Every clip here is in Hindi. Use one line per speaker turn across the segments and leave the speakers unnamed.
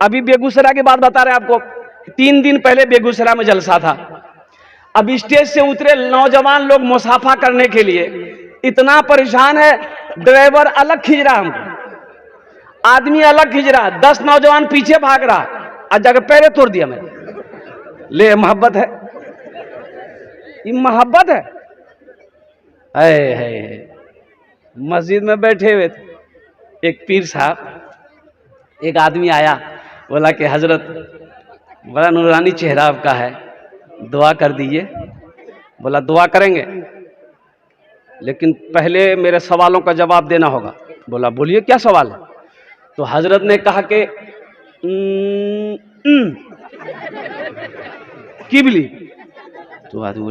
अभी बेगूसराय की बात बता रहे हैं आपको। 3 दिन पहले बेगूसराय में जलसा था। अब स्टेज से उतरे नौजवान लोग मुसाफा करने के लिए, इतना परेशान है, ड्राइवर अलग खींच रहा, हमको आदमी अलग खींच रहा, 10 नौजवान पीछे भाग रहा, और जगह पैरे तोड़ दिया मैंने। ले मोहब्बत है, ये मोहब्बत है। मस्जिद में बैठे हुए थे, एक पीर साहब, एक आदमी आया, बोला कि हजरत बड़ा नूरानी चेहरा आपका है, दुआ कर दीजिए। बोला दुआ करेंगे, लेकिन पहले मेरे सवालों का जवाब देना होगा। बोला बोलिए क्या सवाल है। तो हजरत ने कहा कि किबली। तो आदमी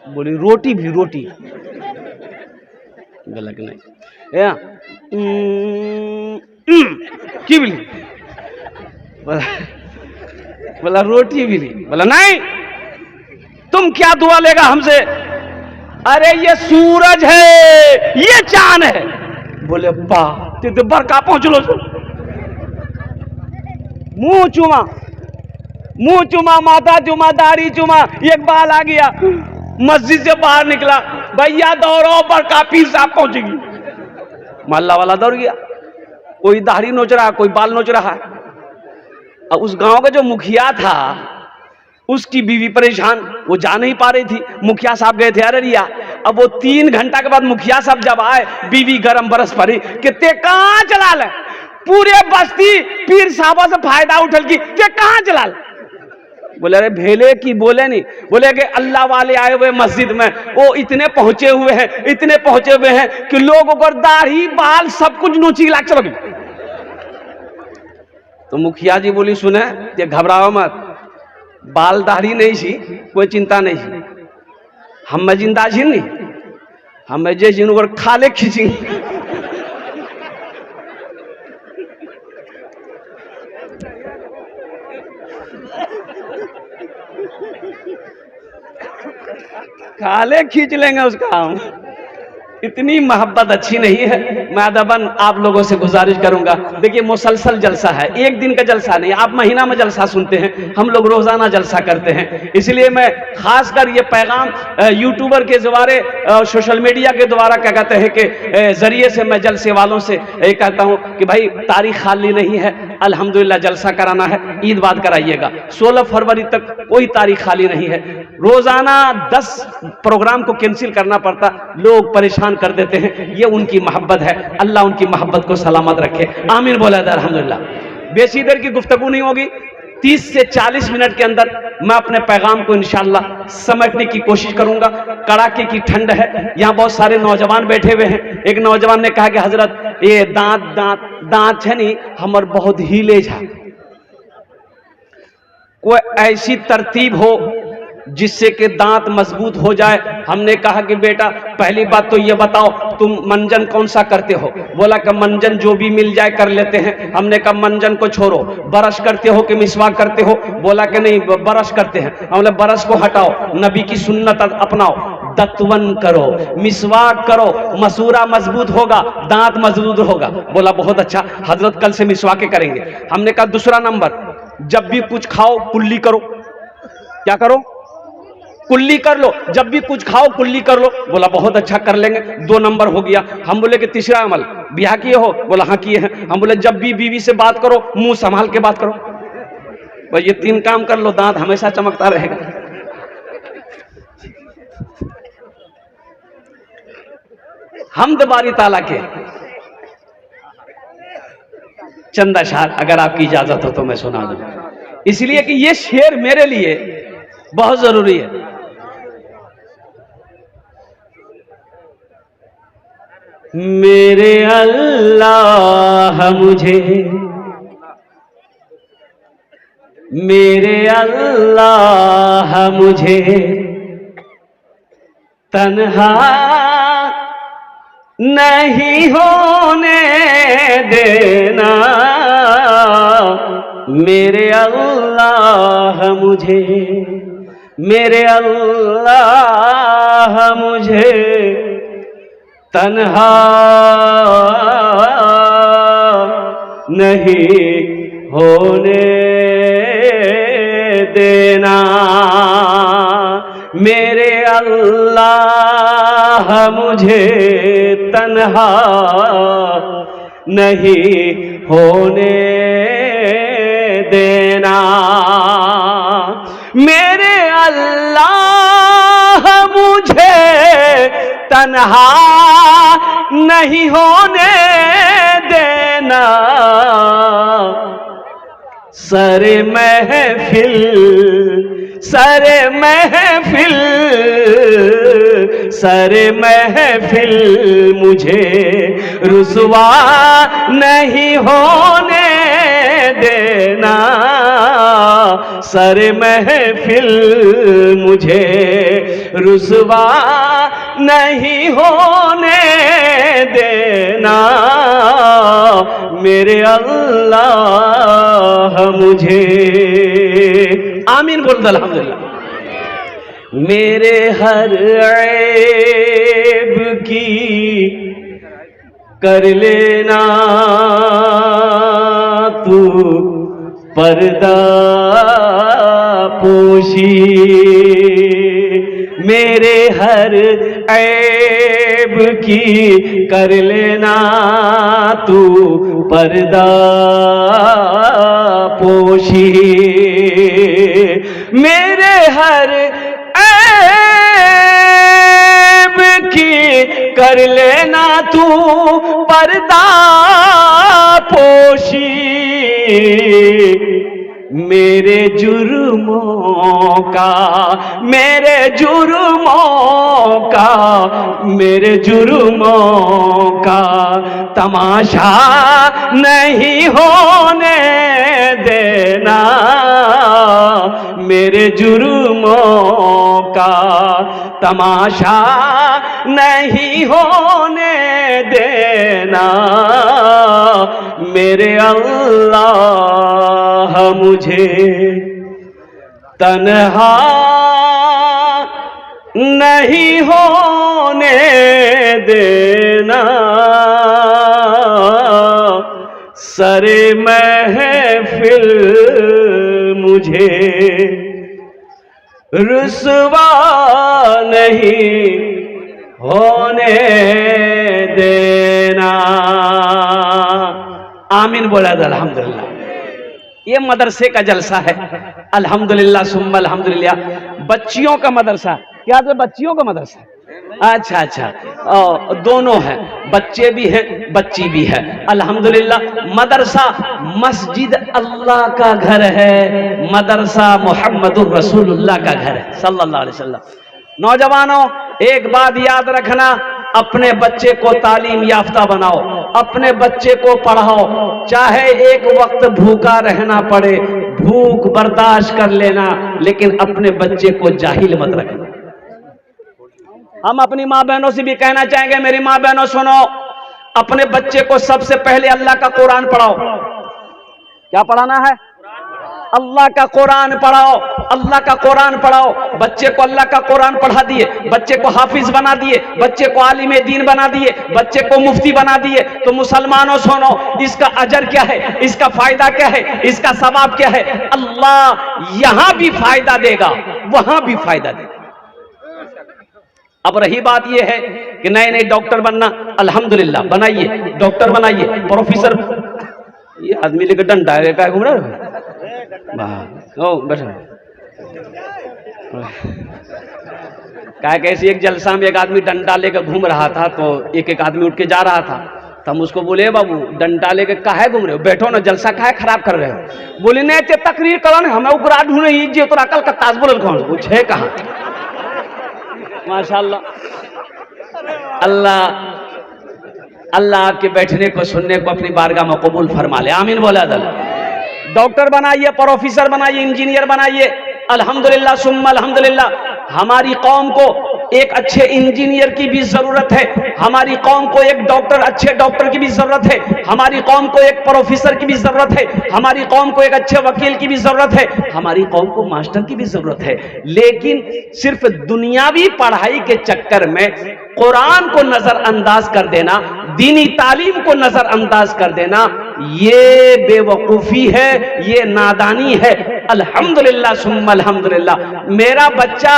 बोली रोटी भी रोटी। गलत नहीं या किबली। बोला रोटी भी नहीं। बोला नहीं, तुम क्या दुआ लेगा हमसे। अरे ये सूरज है, ये चांद है। बोले वाह, तो बरका पहुंच लो। मुंह चुमा, मुंह चुमा, माथा चुमा, दाढ़ी चुमा, एक बाल आ गया। मस्जिद से बाहर निकला, भैया दौड़ो, बरका पीर साहब पहुंचेगी। मोहल्ला वाला दौड़ गया, कोई दाढ़ी नोच रहा, कोई बाल नोच रहा है। अब उस गांव का जो मुखिया था, उसकी बीवी परेशान, वो जा नहीं पा रही थी। मुखिया साहब गए थे अररिया। अब वो 3 घंटा के बाद मुखिया साहब जब आए, बीवी गरम बरस पड़ी कि ते कहां चला ले। पूरे बस्ती पीर साहबा से फायदा उठल की, ते कहां चला ले। बोले अरे भेले की, बोले नहीं, बोले कि अल्लाह वाले आए हुए मस्जिद में, वो इतने पहुंचे हुए हैं, इतने पहुंचे हुए हैं कि लोगों को दाढ़ी बाल सब कुछ नोची लाग चलो। तो मुखिया जी बोली सुने, ये घबराओ मत, बाल दाढ़ी नहीं सी, कोई चिंता नहीं सी, हम जिंदा छी नहीं, हम जे जिन खाले खींची। खाले खींच लेंगे उसका हम। इतनी मोहब्बत अच्छी नहीं है। मैं अदबन आप लोगों से गुजारिश करूंगा, देखिए मुसलसल जलसा है, एक दिन का जलसा नहीं। आप महीना में जलसा सुनते हैं, हम लोग रोजाना जलसा करते हैं। इसलिए मैं खासकर ये पैगाम यूट्यूबर के द्वारे, सोशल मीडिया के द्वारा क्या कहते हैं कि जरिए से मैं जलसे वालों से कहता हूं कि भाई तारीख खाली नहीं है, अल्हम्दुलिल्लाह जलसा कराना है, ईद बाद कराइएगा। 16 फरवरी तक कोई तारीख खाली नहीं है। रोजाना 10 प्रोग्राम को कैंसिल करना पड़ता, लोग परेशान कर देते हैं। ये उनकी मोहब्बत है, अल्लाह उनकी मोहब्बत को सलामत रखे, आमीन बोला जाए अल्हम्दुलिल्लाह। बेसी देर की गुफ्तगू नहीं होगी, 30 से 40 मिनट के अंदर मैं अपने पैगाम को इंशाअल्लाह समेटने की कोशिश करूंगा। कड़ाके की ठंड है, यहाँ बहुत सारे नौजवान बैठे हुए हैं। एक नौजवान ने कहा कि हजरत ये दांत है नहीं, हमर बहुत हिले जा, कोई ऐसी तरतीब हो जिससे कि दांत मजबूत हो जाए। हमने कहा कि बेटा पहली बात तो ये बताओ तुम मंजन कौन सा करते हो। बोला कि मंजन जो भी मिल जाए कर लेते हैं। हमने कहा मंजन को छोड़ो, ब्रश करते हो कि मिसवाक करते हो। बोला कि नहीं ब्रश करते हैं। हमने ब्रश को हटाओ, नबी की सुन्नत अपनाओ, दत्वन करो, मिसवाक करो, मसूरा मजबूत होगा, दांत मजबूत होगा। बोला बहुत अच्छा हजरत, कल से मिसवाके करेंगे। हमने कहा दूसरा नंबर, जब भी कुछ खाओ कुल्ली करो। क्या करो? कुल्ली कर लो, जब भी कुछ खाओ कुल्ली कर लो। बोला बहुत अच्छा कर लेंगे, 2 नंबर हो गया। हम बोले कि तीसरा अमल, ब्याह किए हो? बोला हाँ किए हैं। हम बोले जब भी बीवी से बात करो मुंह संभाल के बात करो। भाई ये 3 काम कर लो, दांत हमेशा चमकता रहेगा। हमद बारी ताला के चंदा शार, अगर आपकी इजाजत हो तो मैं सुना दूं, इसलिए कि ये शेर मेरे लिए बहुत जरूरी है। मेरे अल्लाह मुझे, मेरे अल्लाह मुझे तन्हा नहीं होने देना। मेरे अल्लाह मुझे, मेरे अल्लाह मुझे तन्हा नहीं होने देना। मेरे अल्लाह मुझे तन्हा नहीं होने देना। मेरे अल्लाह मुझे तन्हा नहीं होने देना। सरे महफिल सरे महफिल सरे महफिल मुझे रुसवा नहीं होने देना। सरे महफिल मुझे रुसवा नहीं होने देना। मेरे अल्लाह मुझे, आमीन बोल दो अल्हम्दुलिल्लाह। मेरे हर ऐब की कर लेना तू पर्दा पोशी। मेरे हर ऐब की कर लेना तू पर्दा पोशी। मेरे हर ऐब की कर लेना तू पर्दा पोशी। मेरे जुर्मों का मेरे जुर्मों का मेरे जुर्मों का तमाशा नहीं होने देना। मेरे जुर्मों का तमाशा नहीं होने देना। मेरे अल्लाह मुझे तन्हा नहीं होने देना। सरे महफिल मुझे रुसवा नहीं होने देना। आमीन बोला था अल्हम्दुलिल्लाह। ये मदरसे का जलसा है अल्हम्दुलिल्लाह सुम्मा अल्हम्दुलिल्लाह। बच्चियों का मदरसा, क्या तो बच्चियों का मदरसा? अच्छा अच्छा, दोनों है, बच्चे भी हैं बच्ची भी है अल्हम्दुलिल्लाह। मदरसा मस्जिद अल्लाह का घर है, मदरसा मोहम्मदुर रसूलुल्लाह का घर है सल्लल्लाहु अलैहि वसल्लम। नौजवानों एक बात याद रखना, अपने बच्चे को तालीम याफ्ता बनाओ, अपने बच्चे को पढ़ाओ, चाहे एक वक्त भूखा रहना पड़े, भूख बर्दाश्त कर लेना, लेकिन अपने बच्चे को जाहिल मत रखना। हम अपनी माँ बहनों से भी कहना चाहेंगे, मेरी माँ बहनों सुनो, अपने बच्चे को सबसे पहले अल्लाह का कुरान पढ़ाओ। क्या पढ़ाना है? अल्लाह का कुरान पढ़ाओ, अल्लाह का कुरान पढ़ाओ। बच्चे को अल्लाह का कुरान पढ़ा दिए, बच्चे को हाफिज बना दिए, बच्चे को आलिम दीन बना दिए, बच्चे को मुफ्ती बना दिए, तो मुसलमानों सुनो, इसका अजर क्या है, इसका फायदा क्या है, इसका सवाब क्या है? अल्लाह यहां भी फायदा देगा, वहां भी फायदा देगा। अब रही बात यह है कि नए नए डॉक्टर बनना, अल्हम्दुलिल्लाह बनाइए, डॉक्टर बनाइए, प्रोफेसर। ये आदमी लेकर डंडा क्या घूम रहा है? क्या कैसी एक जलसा में एक आदमी डंडा लेकर घूम रहा था, तो एक एक आदमी उठ के जा रहा था, तो हम उसको बोले, बाबू डंडा लेकर काहे घूम रहे हो, बैठो ना, जलसा काहे खराब कर रहे हो? बोले नहीं ते तकरीर करो ना, हमें उकरा ढूंढे ये तो अकल का ताज बोल कौन कुछ है कहाँ? माशाल्लाह, अल्लाह अल्लाह आपके बैठने को सुनने को अपनी बारगाह में कबूल फरमा ले, आमीन बोला दल। डॉक्टर बनाइए, प्रोफेसर बनाइए, इंजीनियर बनाइए, अल्हम्दुलिल्लाह सुम्मा अल्हम्दुलिल्लाह। हमारी कौम को एक अच्छे इंजीनियर की भी जरूरत है, हमारी कौम को एक अच्छे डॉक्टर की भी जरूरत है, हमारी कौम को एक प्रोफेसर की भी जरूरत है, हमारी कौम को एक अच्छे वकील की भी जरूरत है, हमारी कौम को मास्टर की भी जरूरत है। लेकिन सिर्फ दुनियावी पढ़ाई के चक्कर में कुरान को नजरअंदाज कर देना, दीनी तालीम को नजरअंदाज कर देना, ये बेवकूफ़ी है, ये नादानी है। अल्हम्दुलिल्लाह सुम्मा अल्हम्दुलिल्लाह, मेरा बच्चा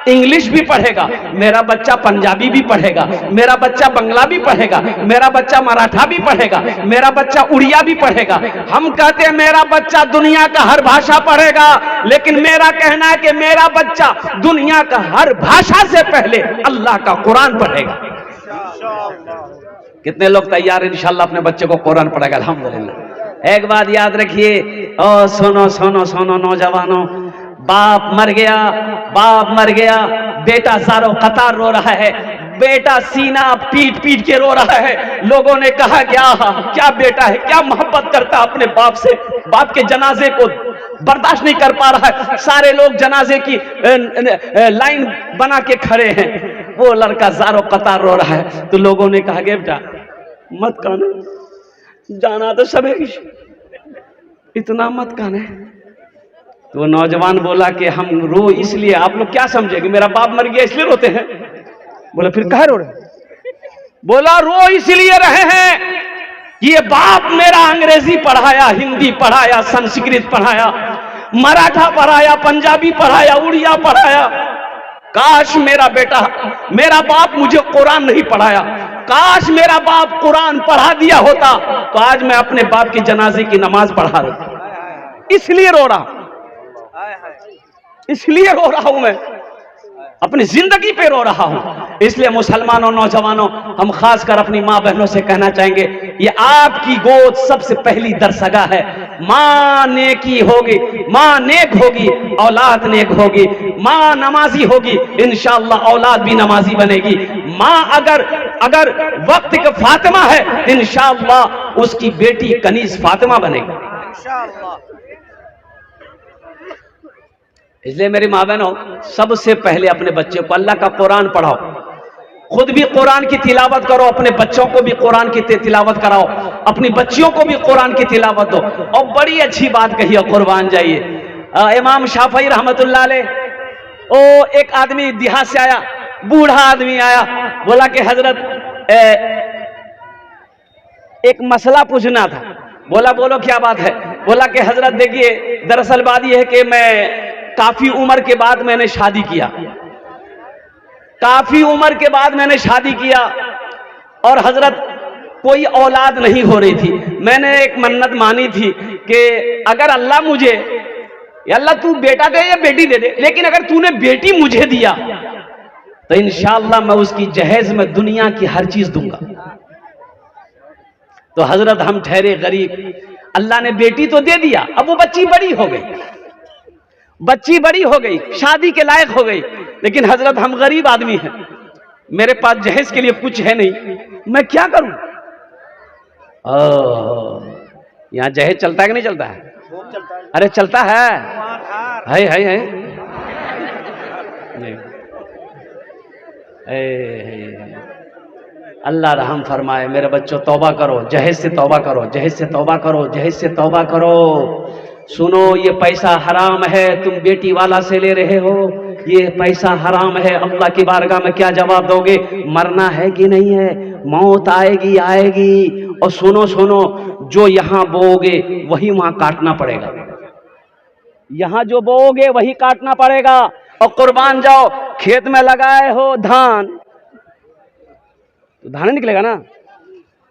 इंग्लिश भी पढ़ेगा, मेरा बच्चा पंजाबी भी पढ़ेगा, मेरा बच्चा बंगला भी पढ़ेगा, मेरा बच्चा मराठा भी पढ़ेगा, मेरा बच्चा उड़िया भी पढ़ेगा। हम कहते हैं मेरा बच्चा दुनिया का हर भाषा पढ़ेगा, लेकिन मेरा कहना है कि मेरा बच्चा दुनिया का हर भाषा से पहले अल्लाह का कुरान पढ़ेगा। कितने लोग तैयार हैं इंशाअल्लाह अपने बच्चे को कुरान पढ़ेगा? अल्हम्दुलिल्लाह। एक बात याद रखिए, ओ सुनो सुनो सुनो नौजवानों, बाप मर गया, बाप मर गया, बेटा सारों कतार रो रहा है, बेटा सीना पीट पीट के रो रहा है। लोगों ने कहा क्या क्या बेटा है, क्या मोहब्बत करता अपने बाप से, बाप के जनाजे को बर्दाश्त नहीं कर पा रहा है। सारे लोग जनाजे की लाइन बना के खड़े हैं, वो लड़का सारों कतार रो रहा है। तो लोगों ने कहा बेटा मत काने, जाना तो सब है, इतना मत काने। तो वो नौजवान बोला कि हम रो इसलिए, आप लोग क्या समझेंगे मेरा बाप मर गया इसलिए रोते हैं? बोला फिर कहाँ रो रहे? बोला रो इसलिए रहे हैं, ये बाप मेरा अंग्रेजी पढ़ाया, हिंदी पढ़ाया, संस्कृत पढ़ाया, मराठा पढ़ाया, पंजाबी पढ़ाया, उड़िया पढ़ाया। काश मेरा बेटा, मेरा बाप मुझे कुरान नहीं पढ़ाया, काश मेरा बाप कुरान पढ़ा दिया होता तो आज मैं अपने बाप की जनाजे की नमाज पढ़ा रहा। इसलिए रो रहा, इसलिए रो रहा हूं मैं, अपनी जिंदगी पे रो रहा हूं। इसलिए मुसलमानों, नौजवानों, हम खासकर अपनी माँ बहनों से कहना चाहेंगे, ये आपकी गोद सबसे पहली दरसगा है। माँ नेकी होगी, माँ नेक होगी, औलाद नेक होगी। माँ नमाजी होगी, इंशाअल्लाह औलाद भी नमाजी बनेगी। माँ अगर वक्त का फातिमा है, इंशाअल्लाह उसकी बेटी कनीज फातिमा बनेगी इंशाअल्लाह। इसलिए मेरी माँ बहनों, सबसे पहले अपने बच्चे को अल्लाह का कुरान पढ़ाओ, खुद भी कुरान की तिलावत करो, अपने बच्चों को भी कुरान की तिलावत कराओ, अपनी बच्चियों को भी कुरान की तिलावत दो। और बड़ी अच्छी बात कही है, कुर्बान जाइए, इमाम शाफई रहमतुल्लाह अलैह, ओ एक आदमी देहात से आया, बूढ़ा आदमी आया, बोला कि हजरत एक मसला पूछना था। बोला बोलो क्या बात है? बोला कि हजरत देखिए, दरअसल बात यह है कि मैं काफी उम्र के बाद मैंने शादी किया, काफी उम्र के बाद मैंने शादी किया और हजरत कोई औलाद नहीं हो रही थी। मैंने एक मन्नत मानी थी कि अगर अल्लाह मुझे, अल्लाह तू बेटा दे या बेटी दे दे, लेकिन अगर तूने बेटी मुझे दिया तो इंशाअल्लाह मैं उसकी जहेज में दुनिया की हर चीज दूंगा। तो हजरत हम ठहरे गरीब, अल्लाह ने बेटी तो दे दिया, अब वो बच्ची बड़ी हो गई, बच्ची बड़ी हो गई, शादी के लायक हो गई, लेकिन हजरत हम गरीब आदमी हैं, मेरे पास जहेज के लिए कुछ है नहीं, मैं क्या करूं? यहां जहेज चलता है कि नहीं चलता है? अरे चलता है, है। अल्लाह रहम फरमाए। मेरे बच्चों तौबा करो, जहेज से तौबा करो, जहेज से तौबा करो, जहेज से तौबा करो। सुनो, ये पैसा हराम है, तुम बेटी वाला से ले रहे हो, ये पैसा हराम है। अल्लाह की बारगाह में क्या जवाब दोगे? मरना है कि नहीं है? मौत आएगी, आएगी। और सुनो सुनो, जो यहां बोओगे वही वहां काटना पड़ेगा, यहां जो बोओगे वही काटना पड़ेगा। और कुर्बान जाओ, खेत में लगाए हो धान, तो धान निकलेगा ना।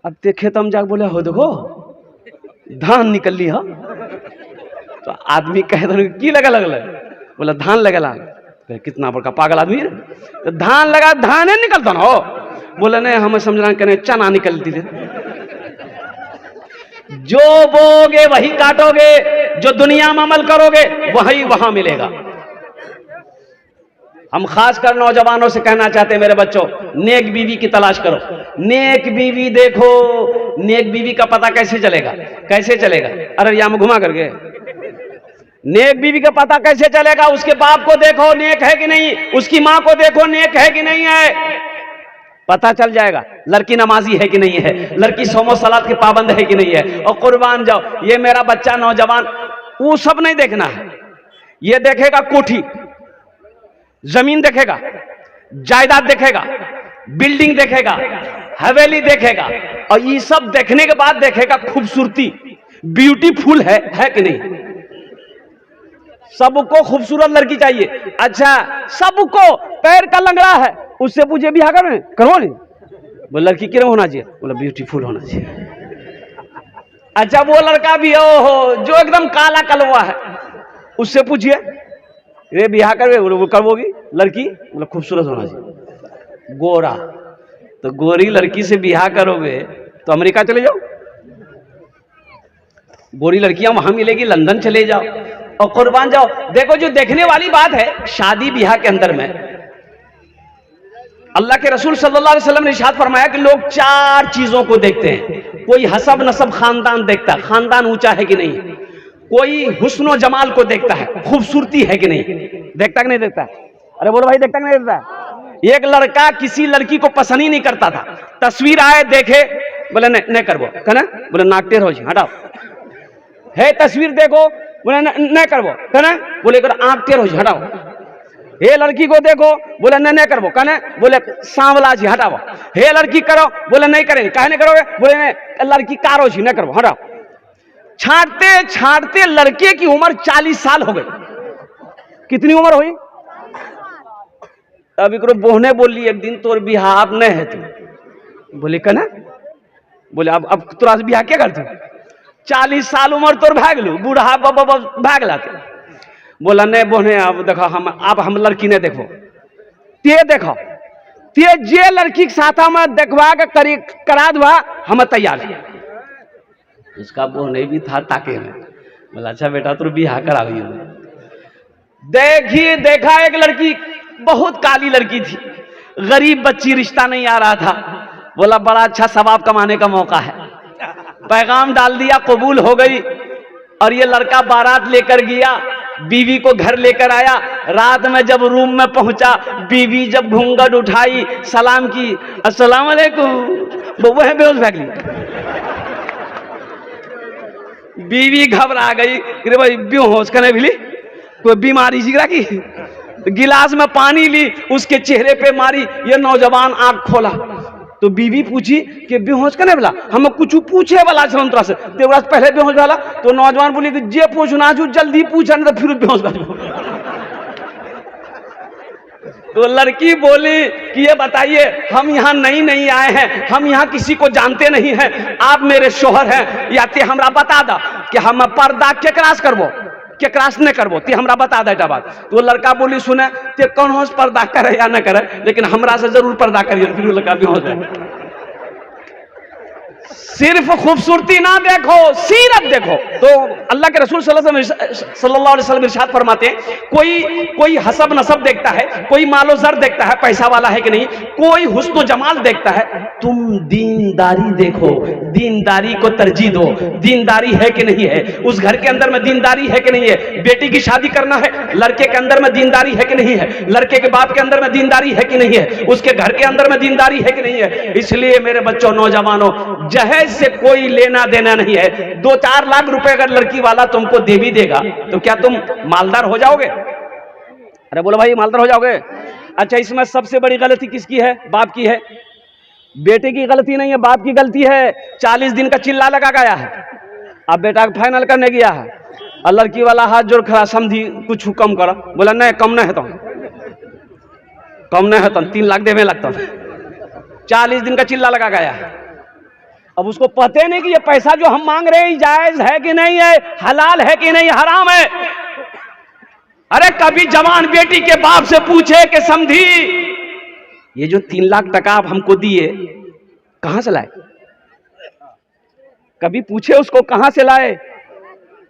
अब ते खेत हम जाके बोले हो देखो धान निकल ली हो, तो आदमी कहे की लगा लगल, बोला धान लगेला, कितना बड़का पागल आदमी है, तो धान लगा, धान नहीं निकलता ना हो। बोले नहीं, हमें समझना कहने चना निकलती थी। जो बोगे वही काटोगे, जो दुनिया में अमल करोगे वही वहां मिलेगा। हम खासकर नौजवानों से कहना चाहते हैं, मेरे बच्चों, नेक बीवी की तलाश करो, नेक बीवी देखो। नेक बीवी का पता कैसे चलेगा? कैसे चलेगा? अरे या में घुमा करके नेक बीवी का पता कैसे चलेगा? उसके बाप को देखो नेक है कि नहीं, उसकी माँ को देखो नेक है कि नहीं है, पता चल जाएगा। लड़की नमाजी है कि नहीं है, लड़की सोमो सलात के पाबंद है कि नहीं है। और कुर्बान जाओ, ये मेरा बच्चा नौजवान वो सब नहीं देखना है, ये देखेगा कोठी, जमीन देखेगा, जायदाद देखेगा, बिल्डिंग देखेगा, हवेली देखेगा, और ये सब देखने के बाद देखेगा खूबसूरती, ब्यूटीफुल है कि नहीं। सबको खूबसूरत लड़की चाहिए। अच्छा, सबको पैर का लंगड़ा है, उससे पूछे बिहार करो नहीं, वो लड़की क्यों होना चाहिए, बोला ब्यूटीफुल होना चाहिए। अच्छा, वो लड़का भी हो जो एकदम काला कलवा है, उससे पूछिए ये बिहार करवोगी लड़की, बोला खूबसूरत होना चाहिए। गोरा, तो गोरी लड़की से बिहार करोगे तो अमेरिका चले जाओ, गोरी लड़कियां वहां मिलेगी, लंदन चले जाओ और कुर्बान जाओ। देखो, जो देखने वाली बात है शादी ब्याह के अंदर में, अल्लाह के रसूल सल्लल्लाहु अलैहि वसल्लम ने इरशाद फरमाया कि लोग 4 चीजों को देखते हैं। कोई हसब नसब खानदान देखता है, खानदान ऊंचा है कि नहीं। कोई हुस्न जमाल को देखता है, खूबसूरती है कि नहीं। देखता कि नहीं देखता? अरे बोलो भाई, देखता कि नहीं देखता? एक लड़का किसी लड़की को पसंद ही नहीं करता था, तस्वीर आए देखे, बोले नहीं करबो, कहना बोले नाकटेर हो जी, हटाओ। है तस्वीर देखो, बोले नहीं करबो, कहना बोले आंख टेर हो जी, हटाओ। हे लड़की को देखो, बोले नहीं करबो, कहने बोले सांवला जी, हटाओ। हे लड़की करो, बोले नहीं करेंगे, कहने करोगे, बोले नहीं लड़की कारो जी, नहीं करबो, हटाओ। छांटते छांटते लड़के की उम्र 40 साल हो गई। कितनी उम्र हुई? अभी करो बोहने बोली एक दिन तोर बिहार नहीं है तू, बोले कहना बोले अब तोरा से बिहार क्या करते, 40 साल उम्र तोर भाग लू, बूढ़ा बाबा भाग लाते। बोला नहीं बोहने, अब देखो हम लड़की नहीं देखो, ते देखो, ते जे लड़की के साथ हम देखवा के करा दवा, हम तैयार है। उसका बोहने भी था ताके में, बोला अच्छा बेटा तू बिहार करावी। देखा एक लड़की, बहुत काली लड़की थी, गरीब बच्ची, रिश्ता नहीं आ रहा था। बोला बड़ा अच्छा सवाब कमाने का मौका है, पैगाम डाल दिया, कबूल हो गई। और ये लड़का बारात लेकर गया, बीवी को घर लेकर आया। रात में जब रूम में पहुंचा, बीवी जब घूंघट उठाई, सलाम की, अस्सलाम वालेकुम, वो है बेहोश भाग ली। बीवी घबरा गई, अरे भाई बेहोश करने भी ली, कोई बीमारी जिगरा की। गिलास में पानी ली, उसके चेहरे पे मारी, ये नौजवान आंख खोला। तो बीवी पूछी कि बेहोश करने वाला, हम कुछ पूछे वाला छल तोरा से, तेरा पहले बेहोश वाला। तो नौजवान बोली कि जे पूछना जो जल्दी पूछा, नहीं तो फिर बेहोश कर। तो लड़की बोली कि ये बताइए, हम यहाँ नहीं आए हैं, हम यहाँ किसी को जानते नहीं हैं, आप मेरे शोहर हैं, या ते हमरा बता दा कि हम पर्दा के क्रॉस करबो, के क्रॉस नहीं करबो, ते हमरा बता दे बात। तो लड़का बोली सुने, ते कौन होश पर्दा करे या न करे, लेकिन हमरा से जरूर पर्दा करिए। फिर लड़का भी हो जाए। सिर्फ खूबसूरती ना देखो, सीरत देखो। तो अल्लाह के रसूल सल्लल्लाहु अलैहि वसल्लम इरशाद फरमाते हैं, कोई हसब नसब देखता है, कोई मालो जर देखता है, पैसा वाला है कि नहीं, कोई हुस्न जमाल देखता है। तुम दीनदारी देखो, दीनदारी को तरजीह दो, दीनदारी है कि नहीं है, उस घर के अंदर में दीनदारी है कि नहीं है। बेटी की शादी करना है, लड़के के अंदर में दीनदारी है कि नहीं है, लड़के के बाप के अंदर में दीनदारी है कि नहीं है, उसके घर के अंदर में दीनदारी है कि नहीं है। इसलिए मेरे बच्चों, नौजवानों, जहेज से कोई लेना देना नहीं है। 2-4 लाख रुपए अगर लड़की वाला तुमको दे भी देगा, तो क्या तुम मालदार हो जाओगे? अरे बोलो भाई, मालदार हो जाओगे? अच्छा, इसमें सबसे बड़ी गलती किसकी है? बाप की है। बेटे की गलती नहीं है, बाप की गलती है। 40 दिन का चिल्ला लगा गया है, अब बेटा फाइनल करने गया है, और लड़की वाला हाथ जोड़ खड़ा, समझी कुछ कम करो। बोला नहीं, कम नहीं है, तो कम नहीं है, तो 3 लाख देने लगता। 40 दिन का चिल्ला लगा गया है। अब उसको पता नहीं कि ये पैसा जो हम मांग रहे हैं जायज है कि नहीं है, हलाल है कि नहीं, हराम है। अरे कभी जवान बेटी के बाप से पूछे कि समझी ये जो 3 लाख टका आप हमको दिए कहां से लाए? कभी पूछे उसको कहां से लाए?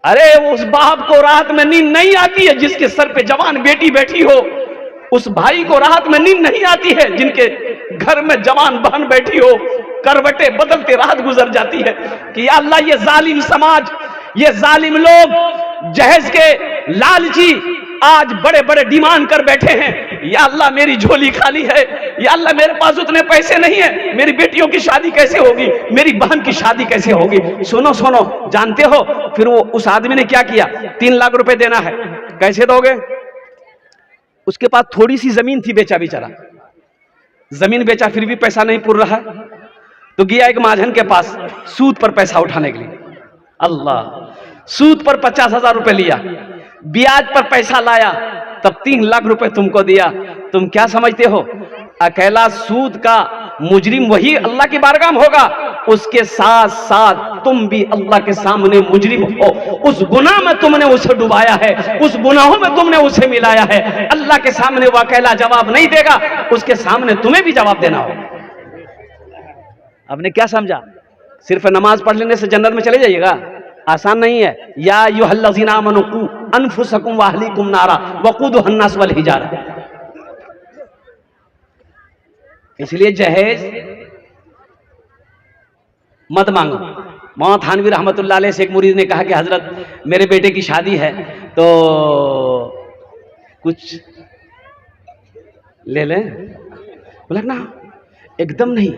अरे उस बाप को रात में नींद नहीं आती है जिसके सर पे जवान बेटी बैठी हो, उस भाई को रात में नींद नहीं आती है जिनके घर में जवान बहन बैठी हो, करवटे बदलते रात गुजर जाती है कि या अल्लाह, ये जालिम समाज, ये जालिम लोग, जहेज के लालची आज बड़े बड़े डिमांड कर बैठे हैं। या अल्लाह, मेरी झोली खाली है, या अल्लाह मेरे पास उतने पैसे नहीं है, मेरी बेटियों की शादी कैसे होगी, मेरी बहन की शादी कैसे होगी। सुनो सुनो, जानते हो फिर वो उस आदमी ने क्या किया? 3 लाख रुपए देना है, कैसे दोगे? उसके पास थोड़ी सी जमीन थी, बेचा बेचारा, जमीन बेचा, फिर भी पैसा नहीं पूर रहा। तो गया एक महाजन के पास सूद पर पैसा उठाने के लिए। अल्लाह, सूद पर 50,000 रुपए लिया, ब्याज पर पैसा लाया, तब 3 लाख रुपए तुमको दिया। तुम क्या समझते हो अकेला सूद का मुजरिम वही अल्लाह की बारगाह में होगा? उसके साथ साथ तुम भी अल्लाह के सामने मुजरिम हो। उस गुनाह में तुमने उसे डुबाया है, उस गुनाहों में तुमने उसे मिलाया है। अल्लाह के सामने वो अकेला जवाब नहीं देगा, उसके सामने तुम्हें भी जवाब देना हो। आपने क्या समझा? सिर्फ नमाज पढ़ लेने से जन्नत में चले जाइएगा? आसान नहीं है। या अय्युहल्लज़ीना आमनू कू अनफुसकुम व अहलीकुम नारा वक़ूदुहा अन्नास वल हिजारा। इसलिए जहेज मत मांगो। मौला थानवी रहमतुल्लाह अलैह से एक मुरीद ने कहा कि हजरत मेरे बेटे की शादी है तो कुछ ले लें? बोला ना, एकदम नहीं,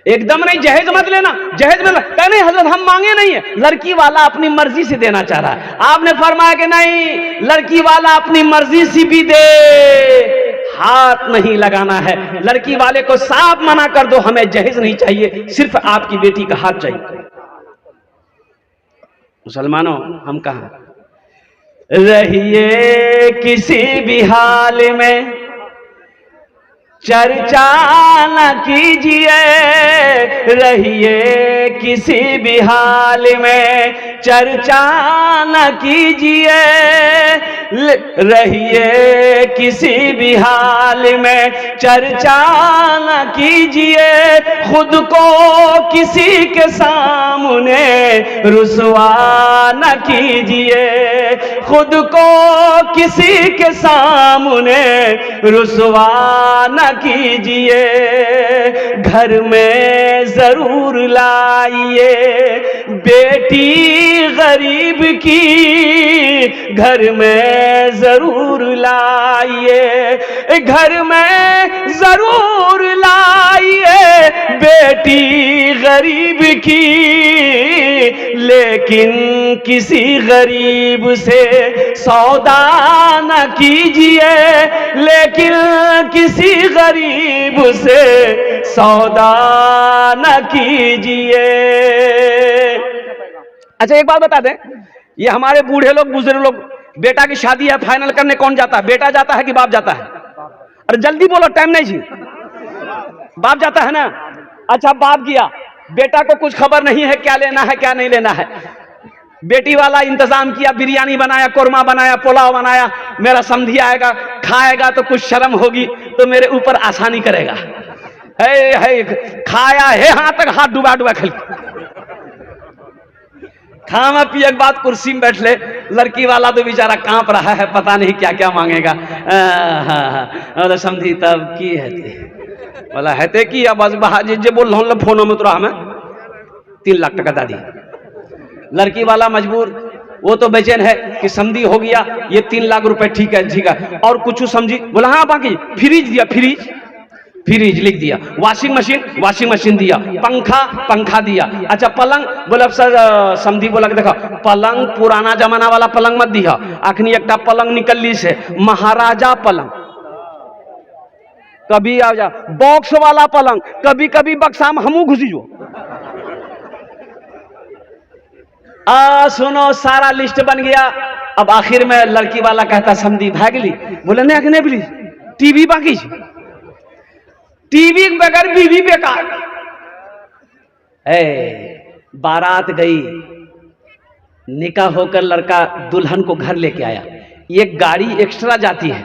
एकदम नहीं, जहेज मत लेना। जहेज में नहीं हजरत हम मांगे नहीं है, लड़की वाला अपनी मर्जी से देना चाह रहा है। आपने फरमाया कि नहीं, लड़की वाला अपनी मर्जी से भी दे, हाथ नहीं लगाना है। लड़की वाले को साफ मना कर दो, हमें जहेज नहीं चाहिए, सिर्फ आपकी बेटी का हाथ चाहिए। मुसलमानों, हम कहां रहिए किसी भी हाल में चर्चा न कीजिए, रहिए किसी भी हाल में चर्चा न कीजिए, रहिए किसी भी हाल में चर्चा न कीजिए, खुद को किसी के सामने रुसवा न कीजिए, खुद को किसी के सामने रुसवा न कीजिए, घर में जरूर लाइए बेटी गरीब की, घर में जरूर लाइए, घर में जरूर लाइए बेटी गरीब की, लेकिन किसी गरीब से सौदा न कीजिए, लेकिन किसी गरीब से सौदा न कीजिए। अच्छा एक बात बता दें, ये हमारे बूढ़े लोग बुजुर्ग लोग, बेटा की शादी है फाइनल करने कौन जाता है? बेटा जाता है कि बाप जाता है? अरे जल्दी बोलो, टाइम नहीं जी। बाप जाता है ना? अच्छा बाप गया, बेटा को कुछ खबर नहीं है क्या लेना है क्या नहीं लेना है। बेटी वाला इंतजाम किया, बिरयानी बनाया, कोरमा बनाया, पुलाव बनाया, मेरा समधी आएगा खाएगा तो कुछ शर्म होगी तो मेरे ऊपर आसानी करेगा। है खाया है हाथ तक हाथ डुबा डुबा खल खामा पिए के बाद कुर्सी में बैठ ले। लड़की वाला तो बेचारा कांप रहा है, पता नहीं क्या क्या मांगेगा। हाँ समझी तब की है बोला है कि अब जे बोल रहा हूँ फोनों में तो हमें 3 लाख टका दादी। लड़की वाला मजबूर, वो तो बेचैन है कि समझी हो गया ये 3 लाख रुपए, ठीक है ठीक है, और कुछ समझी। बोला हाँ बाकी फ्रिज दिया, फ्रिज लिख दिया, वॉशिंग मशीन दिया, पंखा दिया। अच्छा पलंग, बोला सर समझी बोला देखा पलंग पुराना जमाना वाला पलंग मत दिया, अखनी एक पलंग निकलली से महाराजा पलंग, कभी आ जा बॉक्स वाला पलंग, कभी कभी बक्सा में हमू घुसी जो। सुनो सारा लिस्ट बन गया। अब आखिर में लड़की वाला कहता समझी भागली। बोले नहीं अखने बोली टीवी बाकी, टीवी बगैर बीवी बेकार। बारात गई, निकाह होकर लड़का दुल्हन को घर लेके आया। एक गाड़ी एक्स्ट्रा जाती है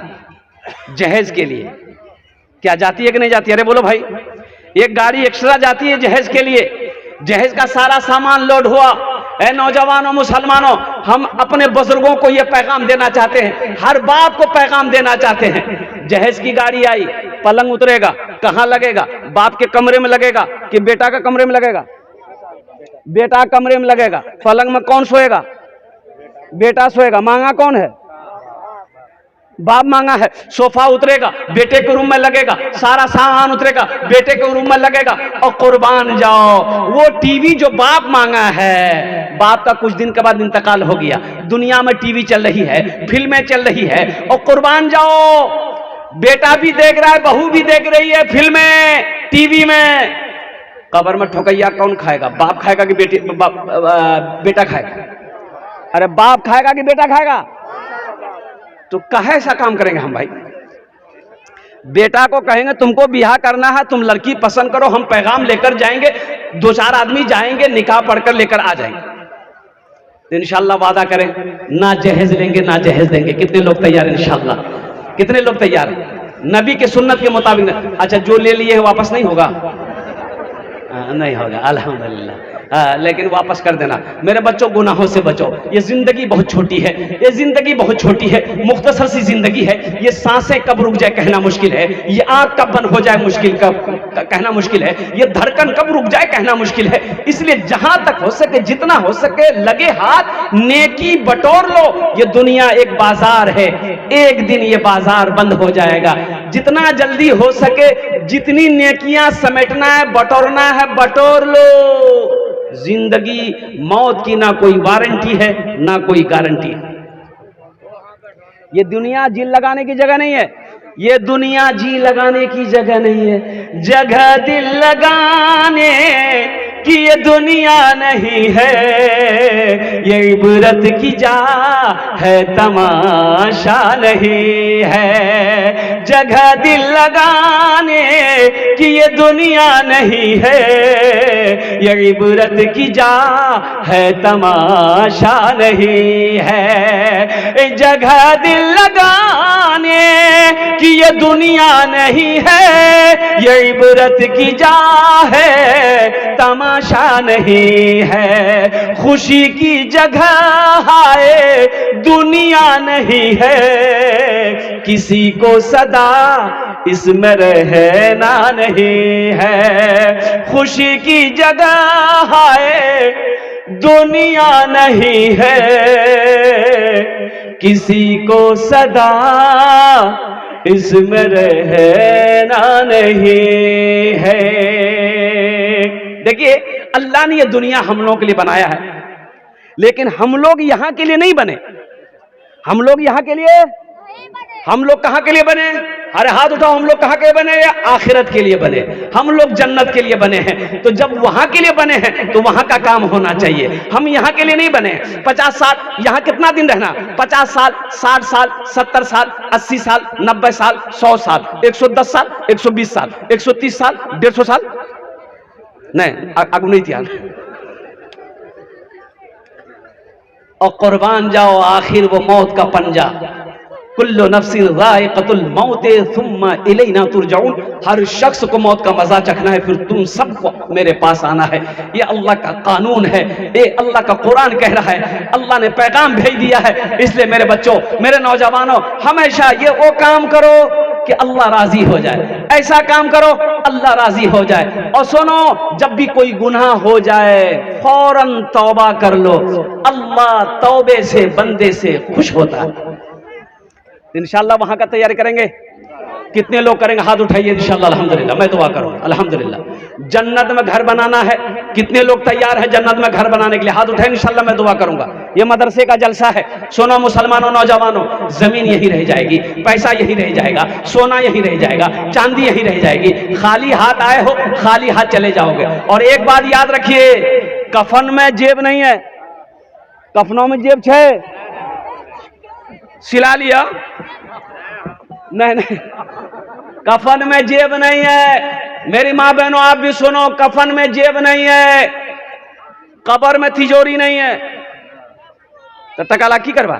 जहेज के लिए, क्या जाती है कि नहीं जाती? अरे बोलो भाई, एक गाड़ी एक्स्ट्रा जाती है जहेज के लिए। जहेज का सारा सामान लोड हुआ। ऐ नौजवानों मुसलमानों, हम अपने बुजुर्गों को यह पैगाम देना चाहते हैं, हर बाप को पैगाम देना चाहते हैं। जहेज की गाड़ी आई, पलंग उतरेगा, कहां लगेगा? बाप के कमरे में लगेगा कि बेटा का कमरे में लगेगा? बेटा कमरे में लगेगा। पलंग में कौन सोएगा? बेटा सोएगा। मांगा कौन है? बाप मांगा है। सोफा उतरेगा, बेटे के रूम में लगेगा, सारा सामान उतरेगा, बेटे के रूम में लगेगा। और कुर्बान जाओ, वो टीवी जो बाप मांगा है, बाप का कुछ दिन के बाद इंतकाल हो गया, दुनिया में टीवी चल रही है, फिल्में चल रही है, और कुर्बान जाओ बेटा भी देख रहा है, बहू भी देख रही है फिल्में टीवी में, कब्र में ठोकैया कौन खाएगा? बाप खाएगा कि बेटा खाएगा? अरे बाप खाएगा कि बेटा खाएगा? तो कहे ऐसा काम करेंगे हम भाई? बेटा को कहेंगे तुमको बियाह करना है, तुम लड़की पसंद करो, हम पैगाम लेकर जाएंगे, 2-4 आदमी जाएंगे, निकाह पढ़कर लेकर आ जाएंगे। तो इंशाल्लाह वादा करें ना जहेज लेंगे ना जहेज देंगे। कितने लोग तैयार हैं? इंशाल्लाह कितने लोग तैयार हैं? नबी के सुन्नत के मुताबिक। अच्छा, जो ले लिए है वापस नहीं होगा? नहीं होगा, अल्हम्दुलिल्लाह। लेकिन वापस कर देना। मेरे बच्चों, गुनाहों से बचो। ये जिंदगी बहुत छोटी है, ये जिंदगी बहुत छोटी है, मुख्तसर सी जिंदगी है। ये सांसें कब रुक जाए कहना मुश्किल है, ये आंख कब बंद हो जाए मुश्किल कहना मुश्किल है, ये धड़कन कब रुक जाए कहना मुश्किल है। इसलिए जहां तक हो सके, जितना हो सके, लगे हाथ नेकी बटोर लो। ये दुनिया एक बाजार है, एक दिन ये बाजार बंद हो जाएगा। जितना जल्दी हो सके, जितनी नेकियां समेटना है, बटोरना है, बटोर लो। जिंदगी मौत की ना कोई वारंटी है ना कोई गारंटी है। ये दुनिया जी लगाने की जगह नहीं है, ये दुनिया जी लगाने की जगह नहीं है। जगह दिल लगाने कि ये दुनिया नहीं है, ये इबरत की जा है, तमाशा नहीं है। जगह दिल लगाने कि ये दुनिया नहीं है, ये इबरत की जा है, तमाशा नहीं है। जगह दिल लगाने कि ये दुनिया नहीं है, ये इबरत की जा है, तमाशा नहीं है। खुशी की जगह है, दुनिया नहीं है, किसी को सदा इसमें रहना नहीं है। खुशी की जगह है, दुनिया नहीं है, किसी को सदा इसमें रहना नहीं है। देखिए, अल्लाह ने ये दुनिया हम लोगों के लिए बनाया है, लेकिन हम लोग यहां के लिए नहीं बने। हम लोग यहां के लिए, हम लोग कहां के लिए बने? अरे हाथ उठाओ, हम लोग कहां के बने? या आखिरत के लिए बने। हम लोग जन्नत के लिए बने हैं। तो जब वहां के लिए बने हैं तो वहां का काम होना चाहिए। हम यहां के लिए नहीं बने। 50 साल यहां कितना दिन रहना? 50 साल, 60 साल, 70 साल, 80 साल, 90 साल, 100 साल, 110 साल, 120 साल, 130 साल, 150 साल नहीं, आगू नहीं ध्यान। और कुर्बान जाओ आखिर वो मौत का पंजा। कुल्लु नफ्सिन ज़ाइक़तुल मौत सुम्मा इलैना तुरजाऊन। हर शख्स को मौत का मजा चखना है, फिर तुम सबको मेरे पास आना है। ये अल्लाह का कानून है, ये अल्लाह का कुरान कह रहा है। अल्लाह ने पैगाम भेज दिया है। इसलिए मेरे बच्चों, मेरे नौजवानों, हमेशा ये वो काम करो कि अल्लाह राजी हो जाए, ऐसा काम करो अल्लाह राजी हो जाए। और सुनो, जब भी कोई गुनाह हो जाए फौरन तौबा कर लो। अल्लाह तौबे से बंदे से खुश होता है। इंशाल्लाह वहां का तैयारी करेंगे। कितने लोग करेंगे? हाथ उठाइए। इंशाल्लाह, अल्हम्दुलिल्लाह, मैं दुआ करूंगा। अल्हम्दुलिल्लाह। जन्नत में घर बनाना है, कितने लोग तैयार हैं जन्नत में घर बनाने के लिए? हाथ उठाए। इंशाल्लाह मैं दुआ करूंगा। ये मदरसे का जलसा है। सुनो मुसलमानों, नौजवानों, जमीन यही रह जाएगी, पैसा यही रह जाएगा, सोना यही रह जाएगा, चांदी यही रह जाएगी। खाली हाथ आए हो, खाली हाथ चले जाओगे। और एक बात याद रखिए, कफन में जेब नहीं है। कफनों में जेब छे, सिला लिया? नहीं नहीं, कफन में जेब नहीं है। मेरी माँ बहनों, आप भी सुनो, कफन में जेब नहीं है, कब्र में तिजोरी नहीं है। तो तकाला की करवा?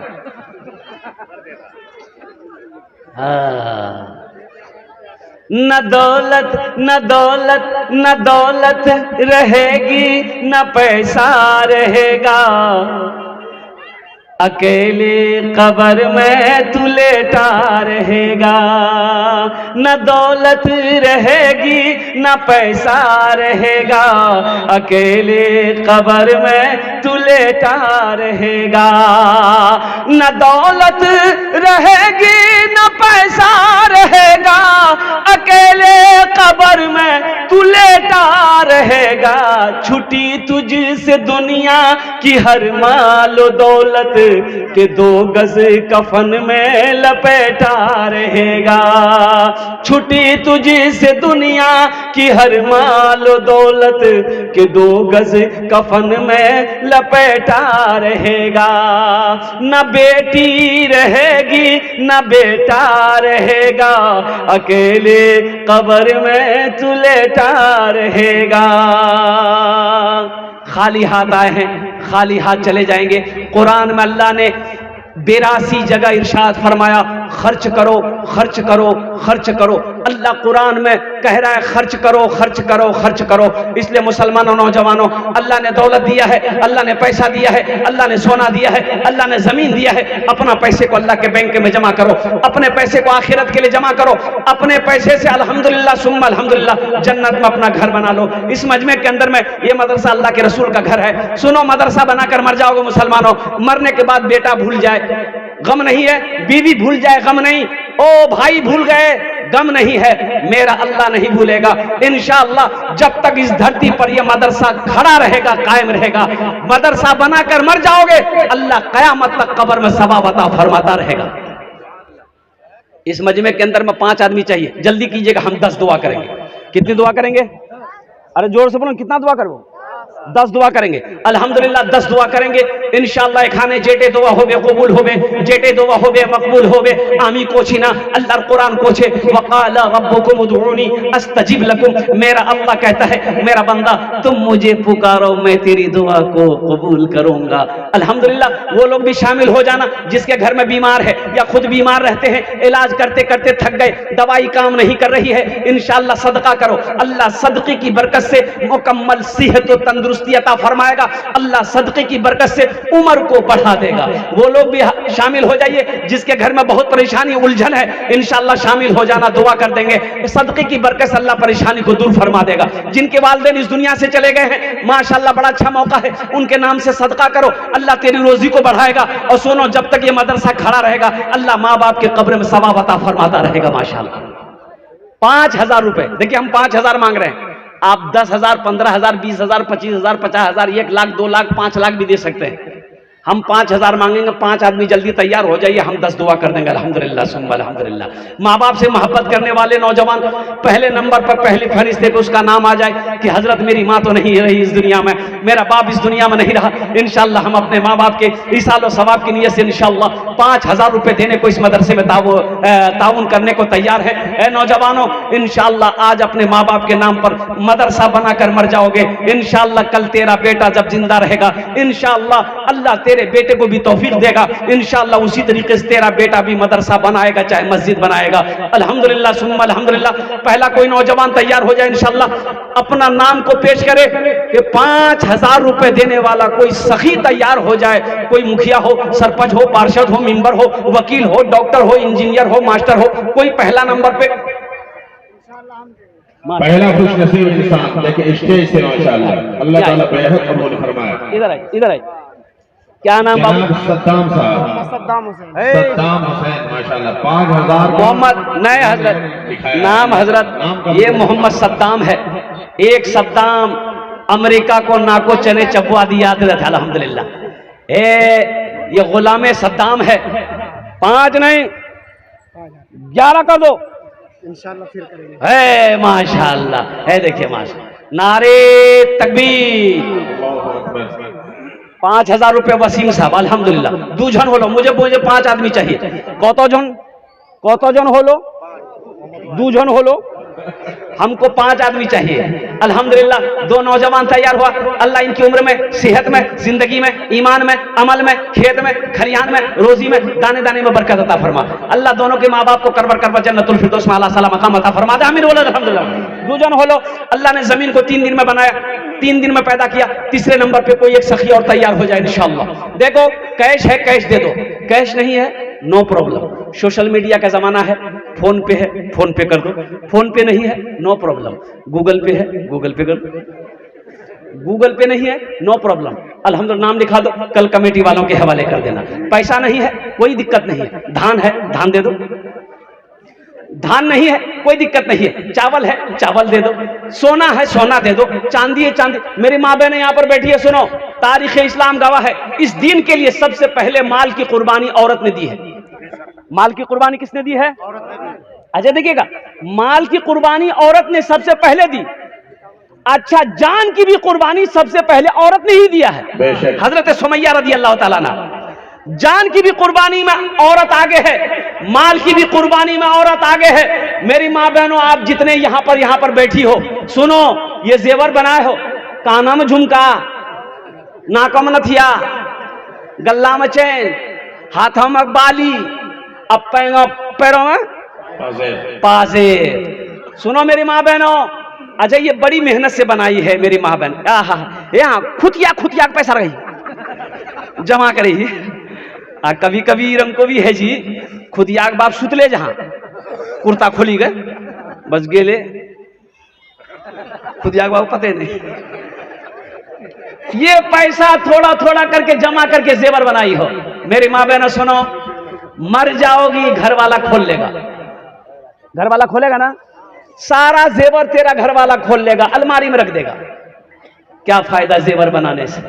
न दौलत न दौलत न दौलत रहेगी, न पैसा रहेगा, अकेले कब्र में तू लेटा रहेगा। न दौलत रहेगी न पैसा रहेगा, अकेले कब्र में तू लेटा रहेगा। न दौलत रहेगी न पैसा रहेगा, अकेले कब्र में तू लेटा रहेगा, छुटी तुझसे दुनिया की हर मालो दौलत के 2 गज कफन में लपेटा रहेगा। छुटी तुझसे दुनिया की हर मालो दौलत के 2 गज कफन में लपेटा रहेगा। न बेटी रहेगी न बेटा रहेगा, अकेले कब्र में तू लेटा रहेगा। खाली हाथ आए हैं, खाली हाथ चले जाएंगे। कुरान में अल्लाह ने 82 जगह इरशाद फरमाया, खर्च करो खर्च करो खर्च करो। अल्लाह कुरान में कह रहा है खर्च करो खर्च करो खर्च करो। इसलिए मुसलमानों नौजवानों, अल्लाह ने दौलत दिया है, अल्लाह ने पैसा दिया है, अल्लाह ने सोना दिया है, अल्लाह ने जमीन दिया है। अपना पैसे को अल्लाह के बैंक में जमा करो, अपने पैसे को आखिरत के लिए जमा करो। अपने पैसे से अल्हम्दुलिल्लाह सुम्मा अल्हम्दुलिल्लाह जन्नत में अपना घर बना लो। इस मजमे के अंदर में ये मदरसा अल्लाह के रसूल का घर है। सुनो, मदरसा बनाकर मर जाओगे मुसलमानों, मरने के बाद बेटा भूल जाए गम नहीं है, बीवी भूल जाए गम नहीं, ओ भाई भूल गए गम नहीं है, मेरा अल्लाह नहीं भूलेगा इंशाअल्लाह। जब तक इस धरती पर यह मदरसा खड़ा रहेगा, कायम रहेगा, मदरसा बनाकर मर जाओगे, अल्लाह कयामत तक कब्र में सवाब अता फरमाता रहेगा। इस मजमे के अंदर में 5 आदमी चाहिए, जल्दी कीजिएगा, हम 10 दुआ करेंगे। कितनी दुआ करेंगे? अरे जोर से बोलो, कितना दुआ करो? 10 दुआ करेंगे अल्हम्दुलिल्लाह। 10 दुआ करेंगे इंशाअल्लाह। खाने जेटे दुआ होबे कबूल होबे, जेटे दुआ होबे मकबूल होबे। आमी कोचिना अल्लाह कुरान कोचे, वक़ाला रब्बुकुम उदऊनी अस्तजिब लकुम। मेरा अल्लाह कहता है मेरा बंदा तुम मुझे पुकारो, मैं तेरी दुआ को कबूल करूंगा। अल्हम्दुलिल्लाह। वो लोग भी शामिल हो जाना जिसके घर में बीमार है या खुद बीमार रहते हैं, इलाज करते करते थक गए, दवाई काम नहीं कर रही है, इंशाअल्लाह सदका करो। अल्लाह सदके की बरकत से मुकम्मल सेहत और तंदुरुस्ती अता फरमाएगा। अल्लाह सदके की बरकत से उम्र को बढ़ा देगा। वो लोग भी शामिल हो जाइए जिसके घर में बहुत परेशानी उलझन है, इंशाअल्लाह शामिल हो जाना, दुआ कर देंगे। सदके की बरकत से अल्लाह परेशानी को दूर फरमा देगा। जिनके वालिदैन इस दुनिया से चले गए हैं, माशाअल्लाह बड़ा अच्छा मौका है, उनके नाम से सदका करो, अल्लाह तेरी रोजी को बढ़ाएगा। और सुनो, जब तक ये मदरसा खड़ा रहेगा, अल्लाह माँ बाप के कब्र में सवाब अता फरमाता रहेगा माशाअल्लाह। 5000 रुपए, देखिए हम 5000 मांग रहे हैं, आप 10,000, 15,000, 20,000, 25,000, 50,000, 1 लाख, 2 लाख, 5 लाख भी दे सकते हैं। हम 5,000 मांगेंगे। 5 आदमी जल्दी तैयार हो जाइए, हम 10 दुआ कर देंगे अल्हम्दुलिल्लाह सुम्मा अल्हम्दुलिल्लाह। माँ बाप से मोहब्बत करने वाले नौजवान, पहले नंबर पर पहली फरिश्ते को उसका नाम आ जाए कि हजरत मेरी माँ तो नहीं रही इस दुनिया में, मेरा बाप इस दुनिया में नहीं रहा, इंशाअल्लाह हम अपने माँ बाप के ईसाल और सवाब की नीयत से इंशाअल्लाह 5,000 रुपए देने को इस मदरसे में ताउन करने को तैयार है। ए नौजवानों, इंशाअल्लाह आज अपने माँ बाप के नाम पर मदरसा बनाकर मर जाओगे, इंशाअल्लाह कल तेरा बेटा जब जिंदा रहेगा, इंशाअल्लाह अल्लाह तेरे बेटे को भी तौफीक देगा, इंशाअल्लाह उसी तरीके से तेरा बेटा भी मदरसा बनाएगा, चाहे मस्जिद बनाएगा। अल्हम्दुलिल्लाह सुम्मा अल्हम्दुलिल्लाह। पहला कोई नौजवान तैयार हो जाए इंशाअल्लाह, अपना नाम को पेश करे कि 5,000 रुपए देने वाला कोई सखी तैयार हो जाए। कोई मुखिया हो, सरपंच हो, पार्षद हो, मेंबर हो, वकील हो, डॉक्टर हो, इंजीनियर हो, मास्टर हो, कोई पहला नंबर पे
पहला खुश नसीब इंसान लेकिन स्टेज से माशाअल्लाह अल्लाह ताला बेहद कबूल फरमाए।
इधर आए, इधर आए। क्या नाम बाबू?
सद्दाम साहब, सद्दाम हुसैन माशाअल्लाह। 5,000
मोहम्मद नए हजरत नाम, हजरत ये मोहम्मद सद्दाम है। एक सद्दाम अमेरिका को नाको चने चबवा दिया था अल्हम्दुलिल्लाह। ये गुलाम सद्दाम है। 5 नहीं 11 कर दो
इंशाअल्लाह, फिर करेंगे।
है माशाअल्लाह, है देखिए माशाअल्लाह, नारे तकबीर। 5,000 रुपये वसीम साहब अल्हम्दुलिल्लाह। 2 जन होलो, मुझे 5 आदमी चाहिए। कत जन होलो? 2 जन होलो, हमको 5 आदमी चाहिए अल्हम्दुलिल्लाह। 2 नौजवान तैयार हुआ। अल्लाह इनकी उम्र में, सेहत में, जिंदगी में, ईमान में, अमल में, खेत में, खलियान में, रोजी में, दाने दाने में बरकत अता फरमा। अल्लाह दोनों के माँ बाप को करबर करबर जन्नतुल फिरदौस में आला साला मकाम अता फरमा दे। आमीन बोलो अल्हम्दुलिल्लाह। 2 जन होलो। अल्लाह ने जमीन को 3 दिन में बनाया, 3 दिन में पैदा किया। तीसरे नंबर पे कोई एक सखी और तैयार हो जाए इंशाअल्लाह। देखो कैश है, कैश दे दो, कैश नहीं है नो प्रॉब्लम। सोशल मीडिया का जमाना है, फोन पे है, फोन पे कर दो, फोन पे नहीं है नो प्रॉब्लम, गूगल पे है, गूगल पे कर दो, गूगल पे नहीं है नो प्रॉब्लम, अल्हम्दुलिल्लाह नाम लिखा दो, कल कमेटी वालों के हवाले कर देना। पैसा नहीं है कोई दिक्कत नहीं है, धान है धान दे दो, धान नहीं है कोई दिक्कत नहीं है, चावल है चावल दे दो, सोना है सोना दे दो, चांदी है चांदी। मेरी माँ बहन यहाँ पर बैठी है, सुनो, तारीख इस्लाम गवाह है, इस दीन के लिए सबसे पहले माल की कुर्बानी औरत ने दी है। माल की कुर्बानी किसने दी है? अच्छा देखिएगा, माल की कुर्बानी औरत ने सबसे पहले दी। अच्छा, जान की भी कुर्बानी सबसे पहले औरत ने ही दिया है। हजरत सुमैया रजी अल्लाह ताला अन्हा, जान की भी कुर्बानी में औरत आगे है, माल की भी कुर्बानी में औरत आगे है। मेरी माँ बहनों, आप जितने यहाँ पर बैठी हो, सुनो, ये जेवर बनाए हो, काना में झुमका, नाकों में नथिया, गल्ला में चैन, हाथों में बाली, अब पैरों में पाजे। सुनो मेरी माँ बहनों, अच्छा ये बड़ी मेहनत से बनाई है मेरी माँ बहन। यहाँ खुतिया पैसा रही जमा करी। कभी कभी रंग को भी है जी, खुदिया के बाप सुतले जहां कुर्ता खोली गए बस गेले, खुदिया के बाप पते नहीं। ये पैसा थोड़ा थोड़ा करके जमा करके जेवर बनाई हो। मेरी माँ बहनों सुनो, मर जाओगी घर वाला खोल लेगा, घर वाला खोलेगा ना, सारा जेवर तेरा घर वाला खोल लेगा, अलमारी में रख देगा। क्या फायदा जेवर बनाने से?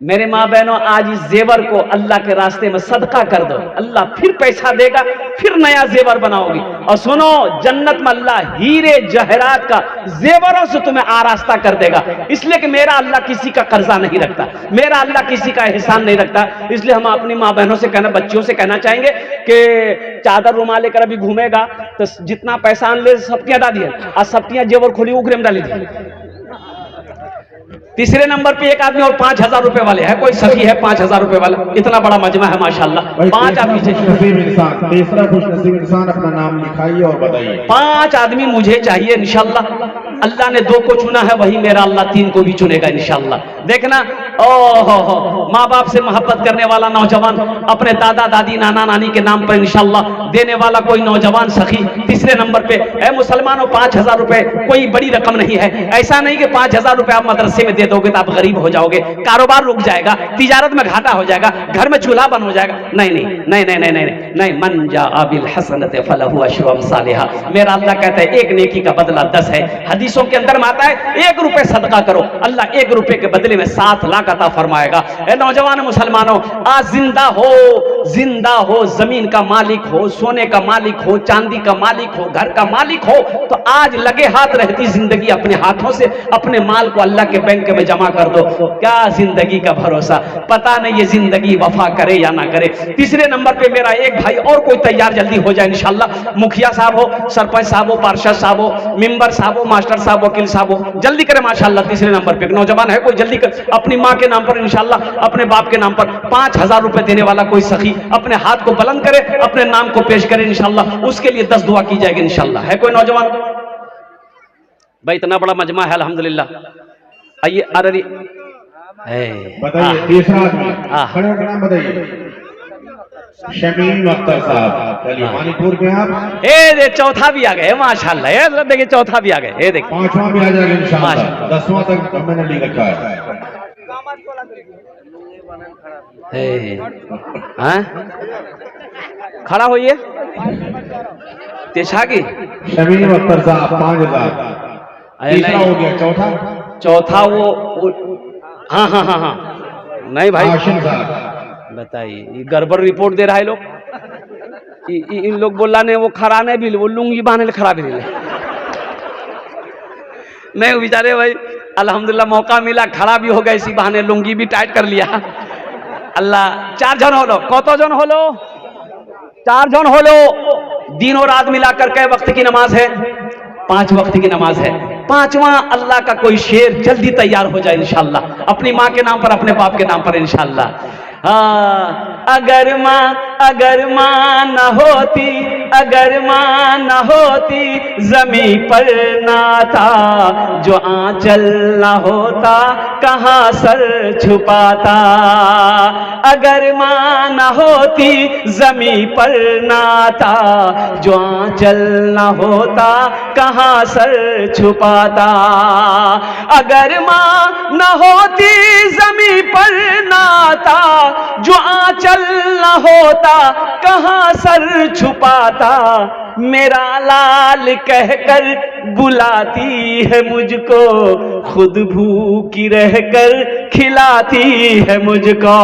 मेरे माँ बहनों, आज इस जेवर को अल्लाह के रास्ते में सदका कर दो, अल्लाह फिर पैसा देगा, फिर नया जेवर बनाओगी। और सुनो, जन्नत में अल्लाह हीरे जहरात का जेवरों से तुम्हें आरास्ता कर देगा। इसलिए कि मेरा अल्लाह किसी का कर्जा नहीं रखता, मेरा अल्लाह किसी का एहसान नहीं रखता। इसलिए हम अपनी माँ बहनों से कहना, बच्चियों से कहना चाहेंगे कि चादर रुमाल लेकर अभी घूमेगा तो जितना पैसा आन ले सबकी अदा दिए, और सबकी जेवर खोली उगरे में डाली दी। तीसरे नंबर पे एक आदमी और 5,000 रुपए वाले है, कोई सखी है 5,000 रुपए वाला, इतना बड़ा मजमा है माशाल्लाह। 5 आदमी
तीसरा खुशनसीब इंसान अपना नाम लिखाइए और बताइए।
5 आदमी मुझे चाहिए इंशाल्लाह। अल्लाह ने 2 को चुना है, वही मेरा अल्लाह 3 को भी चुनेगा इंशाल्लाह। देखना, ओहो, माँ बाप से मोहब्बत करने वाला नौजवान, अपने दादा दादी नाना नानी के नाम पर इंशाल्लाह देने वाला कोई नौजवान सखी। तीसरे नंबर पे है मुसलमानों, 5,000 रुपए कोई बड़ी रकम नहीं है। ऐसा नहीं कि 5,000 रुपए आप मदरसे में दे दोगे तो आप गरीब हो जाओगे, कारोबार रुक जाएगा, तिजारत में घाटा हो जाएगा, घर में चूल्हा बंद हो जाएगा। नहीं नहीं नहीं नहीं नहीं नहीं नहीं, मन जा बिल हसनत फलहु अशरु अमसालिहा। मेरा अल्लाह कहता है एक नेकी का बदला 10 है। हदीसों के अंदर में आता है 1 रुपए सदका करो, अल्लाह 1 रुपए के बदले में 7 लाख अता फरमाएगा। ए नौजवान मुसलमानों, आज जिंदा हो, जमीन का मालिक हो, सोने का मालिक हो, चांदी का मालिक हो, घर का मालिक हो, तो आज लगे हाथ रहती जिंदगी अपने हाथों से अपने माल को अल्लाह के बैंक में जमा कर दो। क्या जिंदगी का भरोसा, पता नहीं ये जिंदगी वफा करे या ना करे। तीसरे नंबर पे मेरा एक भाई और कोई तैयार जल्दी हो जाए इंशाल्लाह, मुखिया साहब हो, सरपंच साहब हो, पार्षद साहब हो, मेंबर साहब हो, मास्टर साहब, वकील साहब हो, जल्दी करें माशाल्लाह। तीसरे नंबर पे नौजवान है कोई, जल्दी कर, अपनी माँ के नाम पर इंशाल्लाह, अपने बाप के नाम पर 5,000 रुपए देने वाला कोई सखी अपने हाथ को बुलंद करे, अपने नाम को पेश करे इंशाल्लाह, उसके लिए 10 दुआ की जाएगी इंशाल्लाह। है कोई नौजवान भाई? इतना बड़ा मजमा है अल्हम्दुलिल्लाह। आइए, अरे
बताइए तीसरा आदमी, खड़े होकर नाम बताइए। शमीम अख्तर साहब, चलिए मणिपुर के आप।
दे चौथा भी आ गए माशाल्लाह, ये देखिए चौथा भी आ गए, ये देखिए
5वां भी आ जाएगा इंशाल्लाह। 10वां तक मैंने लिख रखा है।
खड़ा होइए तेछा की।
शमीम अख्तर साहब 5,000। तीसरा हो गया,
चौथा वो हाँ हाँ हाँ हाँ, नहीं भाई बताइए, ये गड़बड़ रिपोर्ट दे रहा है लोग। इन लोग बोला नहीं, वो खड़ा नहीं भी, वो लुंगी बांधे खड़ा भी नहीं बेचारे भाई। अल्हम्दुलिल्लाह मौका मिला, खड़ा भी हो गए इसी बहाने, लुंगी भी टाइट कर लिया। अल्लाह 4 जन हो लो, कतो जन हो लो? 4 जन हो लो। दिन और रात मिलाकर कई वक्त की नमाज है? 5 वक्त की नमाज है। 5वां अल्लाह का कोई शेर जल्दी तैयार हो जाए इंशाल्लाह, अपनी माँ के नाम पर, अपने बाप के नाम पर इंशाल्लाह। अगर माँ न होती, अगर माँ न होती, ज़मीं पर ना था, जो आंचल न होता कहाँ सर छुपाता। अगर माँ न होती, ज़मीं पर ना था, जो आंचल न होता कहाँ सर छुपाता। अगर माँ न होती, ज़मीं पर ना था, जो आंचल न होता कहाँ सर छुपाता, मेरा लाल कहकर बुलाती है मुझको, खुद भूखी रहकर खिलाती है मुझको।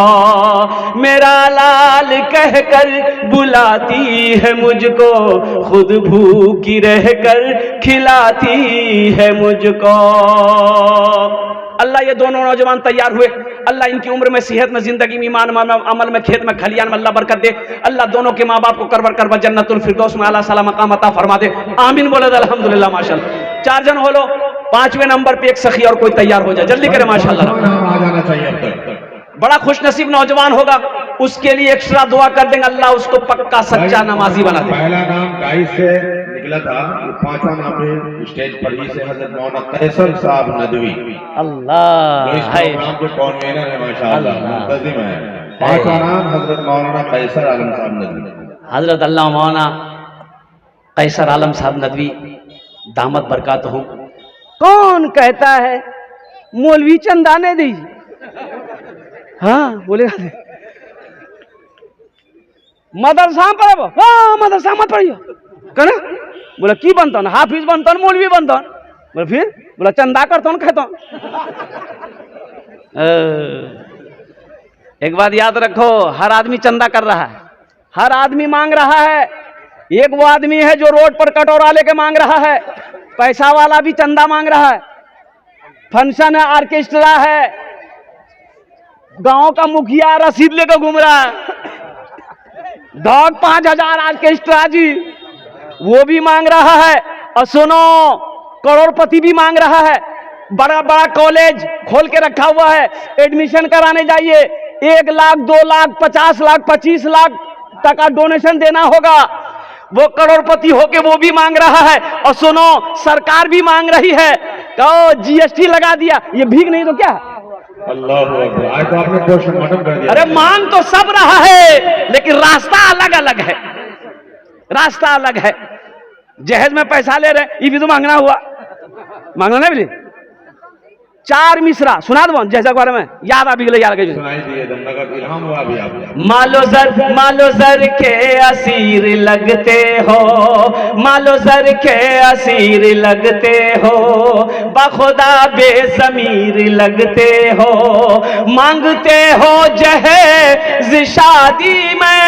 मेरा लाल कहकर बुलाती है मुझको, खुद भूखी रहकर खिलाती है मुझको। अल्लाह ये दोनों नौजवान तैयार हुए, अल्लाह इनकी उम्र में, सेहत में, जिंदगी में, ईमान में, अमल में, खेत में, खलियान में अल्लाह बरकत दे। अल्लाह दोनों के माँ बाप को करवर करवर जन्नतुल फिरदौस में आला साला मकाम अता फरमा दे। आमीन बोले अल्हम्दुलिल्लाह माशाअल्लाह। 4 जन हो लो, 5वें नंबर पे एक सखी और कोई तैयार हो जाए, जल्दी करे माशाअल्लाह।
आ जाना चाहिए अब तक।
बड़ा खुश नसीब नौजवान होगा, उसके लिए एक्स्ट्रा दुआ कर देंगे, अल्लाह उसको पक्का सच्चा नमाजी बना दे।
पहला नाम 22 से निकला था, 5वां नाम पे स्टेज पर ही से हजरत मौलाना कैसर साहब नदवी,
अल्लाह
जो इस प्रोग्राम के कॉन्वेनर है माशाअल्लाह, मुंतजिम है। 5वां नाम हजरत मौलाना कैसर आलम साहब नदवी।
हजरत अल्लाह मौलाना कैसर आलम साहब नदवी दामद बरकातहू। कौन कहता है मौलवी चंदा ने दी? हाँ बोले मदरसा पर, हाँ मदरसा मत पढ़ियो कहना। बोला की बनता न, हाफिज बनता न, मौलवी बनता। बोला फिर, बोला चंदा करता न कहता। एक बात याद रखो, हर आदमी चंदा कर रहा है, हर आदमी मांग रहा है। एक वो आदमी है जो रोड पर कटोरा लेके मांग रहा है, पैसा वाला भी चंदा मांग रहा है। फंक्शन है, ऑर्केस्ट्रा है, गांव का मुखिया रसीद लेकर घूम रहा है, डॉग 5000 ऑर्केस्ट्रा जी, वो भी मांग रहा है। और सुनो, करोड़पति भी मांग रहा है। बड़ा बड़ा कॉलेज खोल के रखा हुआ है, एडमिशन कराने जाइए, 1 लाख 2 लाख 50 लाख 25 लाख टका डोनेशन देना होगा। वो करोड़पति होके वो भी मांग रहा है। और सुनो, सरकार भी मांग रही है, कहो जीएसटी लगा दिया, ये भीख नहीं तो क्या?
अल्लाह अकबर, आज तो आपने क्वेश्चन खत्म कर दिया।
अरे मांग तो सब रहा है, लेकिन रास्ता अलग अलग है, रास्ता अलग है। जहेज में पैसा ले रहे, ये भी तो मांगना हुआ, मांगना नहीं बोली। 4 मिसरा सुना दो जैसा के बारे में, याद अभी याद के
सुनाई दिए, दमनगर इल्हाम हुआ भी आप।
मालो जर के असीर लगते हो, मालो जर के असीर लगते हो, बखुदा बेज़मीर लगते हो, मांगते हो जहेज शादी में,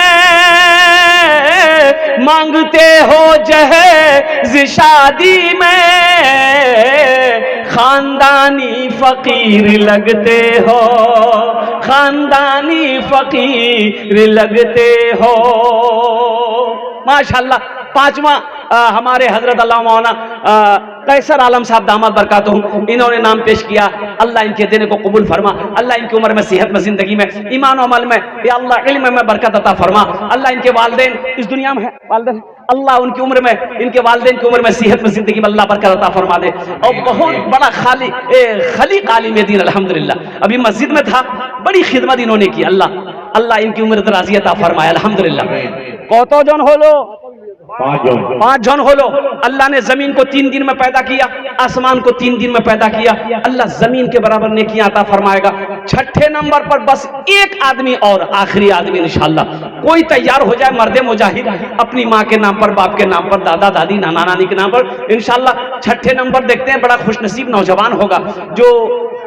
मांगते हो जहेज शादी में, खानदानी फकीर लगते हो, खानदानी फकीर लगते हो। माशाल्लाह। 5वां हमारे हजरत अल्लाह मौलाना कैसर आलम साहब दामद बरकातहू, इन्होंने नाम पेश किया। अल्लाह इनके देने को कबूल फरमा, अल्लाह इनकी उम्र में, सेहत में, जिंदगी में, ईमान और अमल में, या अल्लाह इल्म में बरकत अता फरमा। अल्लाह इनके वालिदैन इस दुनिया में है, वालिदैन, अल्लाह उनकी उम्र में, इनके वालिदैन की उम्र में, सेहत में, जिंदगी में अल्लाह बरकत अता फरमा दे। और बहुत बड़ा खलीक आलिम दीन अल्हम्दुलिल्लाह, अभी मस्जिद में था, बड़ी खिदमत इन्होंने की। अल्लाह इनकी उम्र दराज़ी अता फरमाए अल्हम्दुलिल्लाह। कौतो जन हो लो, 5 जन हो लो। अल्लाह ने जमीन को 3 दिन में पैदा किया, आसमान को 3 दिन में पैदा किया। अल्लाह जमीन के बराबर नेकियां अता फरमाएगा। 6ठे नंबर पर बस एक आदमी और, आखिरी आदमी इंशाअल्लाह, कोई तैयार हो जाए मर्दे मुजाहिद, अपनी माँ के नाम पर, बाप के नाम पर, दादा दादी नाना नानी के नाम पर, इंशाअल्लाह 6ठे नंबर देखते हैं। बड़ा खुशनसीब नौजवान होगा जो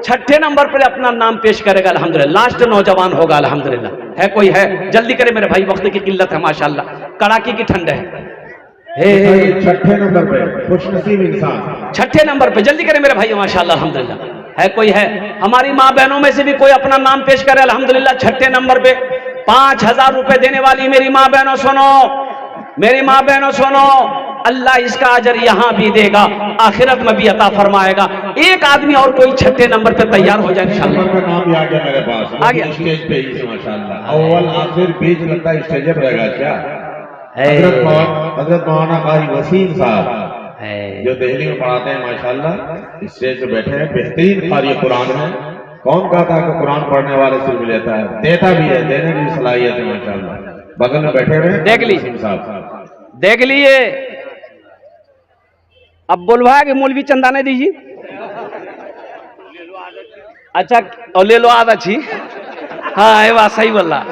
6ठे नंबर पर अपना नाम पेश करेगा अल्हम्दुलिल्लाह। लास्ट नौजवान होगा अल्हम्दुलिल्लाह। है कोई है? जल्दी करे मेरे भाई, वक्त की किल्लत है माशाअल्लाह, कड़ाके की ठंड है।
6ठे नंबर पे खुशनसीब इंसान,
6ठे नंबर पे जल्दी करे मेरे भाई माशाअल्लाह अल्हम्दुलिल्लाह। है कोई है? हमारी माँ बहनों में से भी कोई अपना नाम पेश करे अल्हम्दुलिल्लाह। 6ठे नंबर पे 5000 रुपए देने वाली मेरी माँ बहनों सुनो, मेरी माँ बहनों सुनो, अल्लाह इसका अजर यहाँ भी देगा, आखिरत में भी अता फरमाएगा। एक आदमी और कोई 6ठे नंबर पे तैयार हो जाए इंशाअल्लाह।
नाम भी आ गया मेरे पास,
आ गया
स्टेज पे ही माशाअल्लाह। अव्वल आखिर बीच लगता है स्टेज पर रहेगा क्या? हजरत मौलाना कारी वसीम साहब जो दिल्ली में पढ़ाते हैं माशाअल्लाह, स्टेज पे बैठे हैं, बेहतरीन कारी कुरान है। कौन कहता है कि कुरान पढ़ने वाले सिर्फ लेता है, देता भी है, देने की सलाहियत है माशाअल्लाह। बगल में बैठे हुए
देख ली, देख लिए। अब बोलवा कि मौलवी चंदा नहीं दीजिए, अच्छा और ले लो आधा छी। हाँ ये बात सही बोल रहा।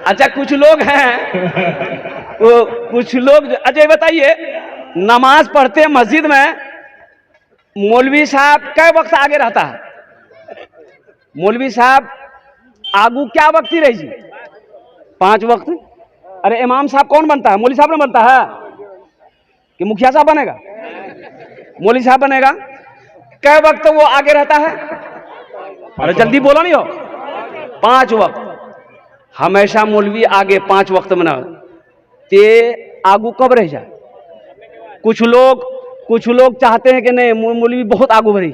अच्छा कुछ लोग हैं वो कुछ लोग, अच्छा ये बताइए, नमाज पढ़ते हैं मस्जिद में, मौलवी साहब कै वक्त आगे रहता है? मौलवी साहब आगू क्या वक्त ही रही जी? 5 वक्त। अरे इमाम साहब कौन बनता है? मौलवी साहब ने बनता है कि मुखिया साहब बनेगा? मौलवी साहब बनेगा। कै वक्त वो आगे रहता है? अरे जल्दी बोलो नहीं हो। 5 वक्त हमेशा मौलवी आगे 5 वक्त में ना ते आगू कब रह जाए? कुछ लोग चाहते हैं कि नहीं मौलवी बहुत आगू बढ़ी,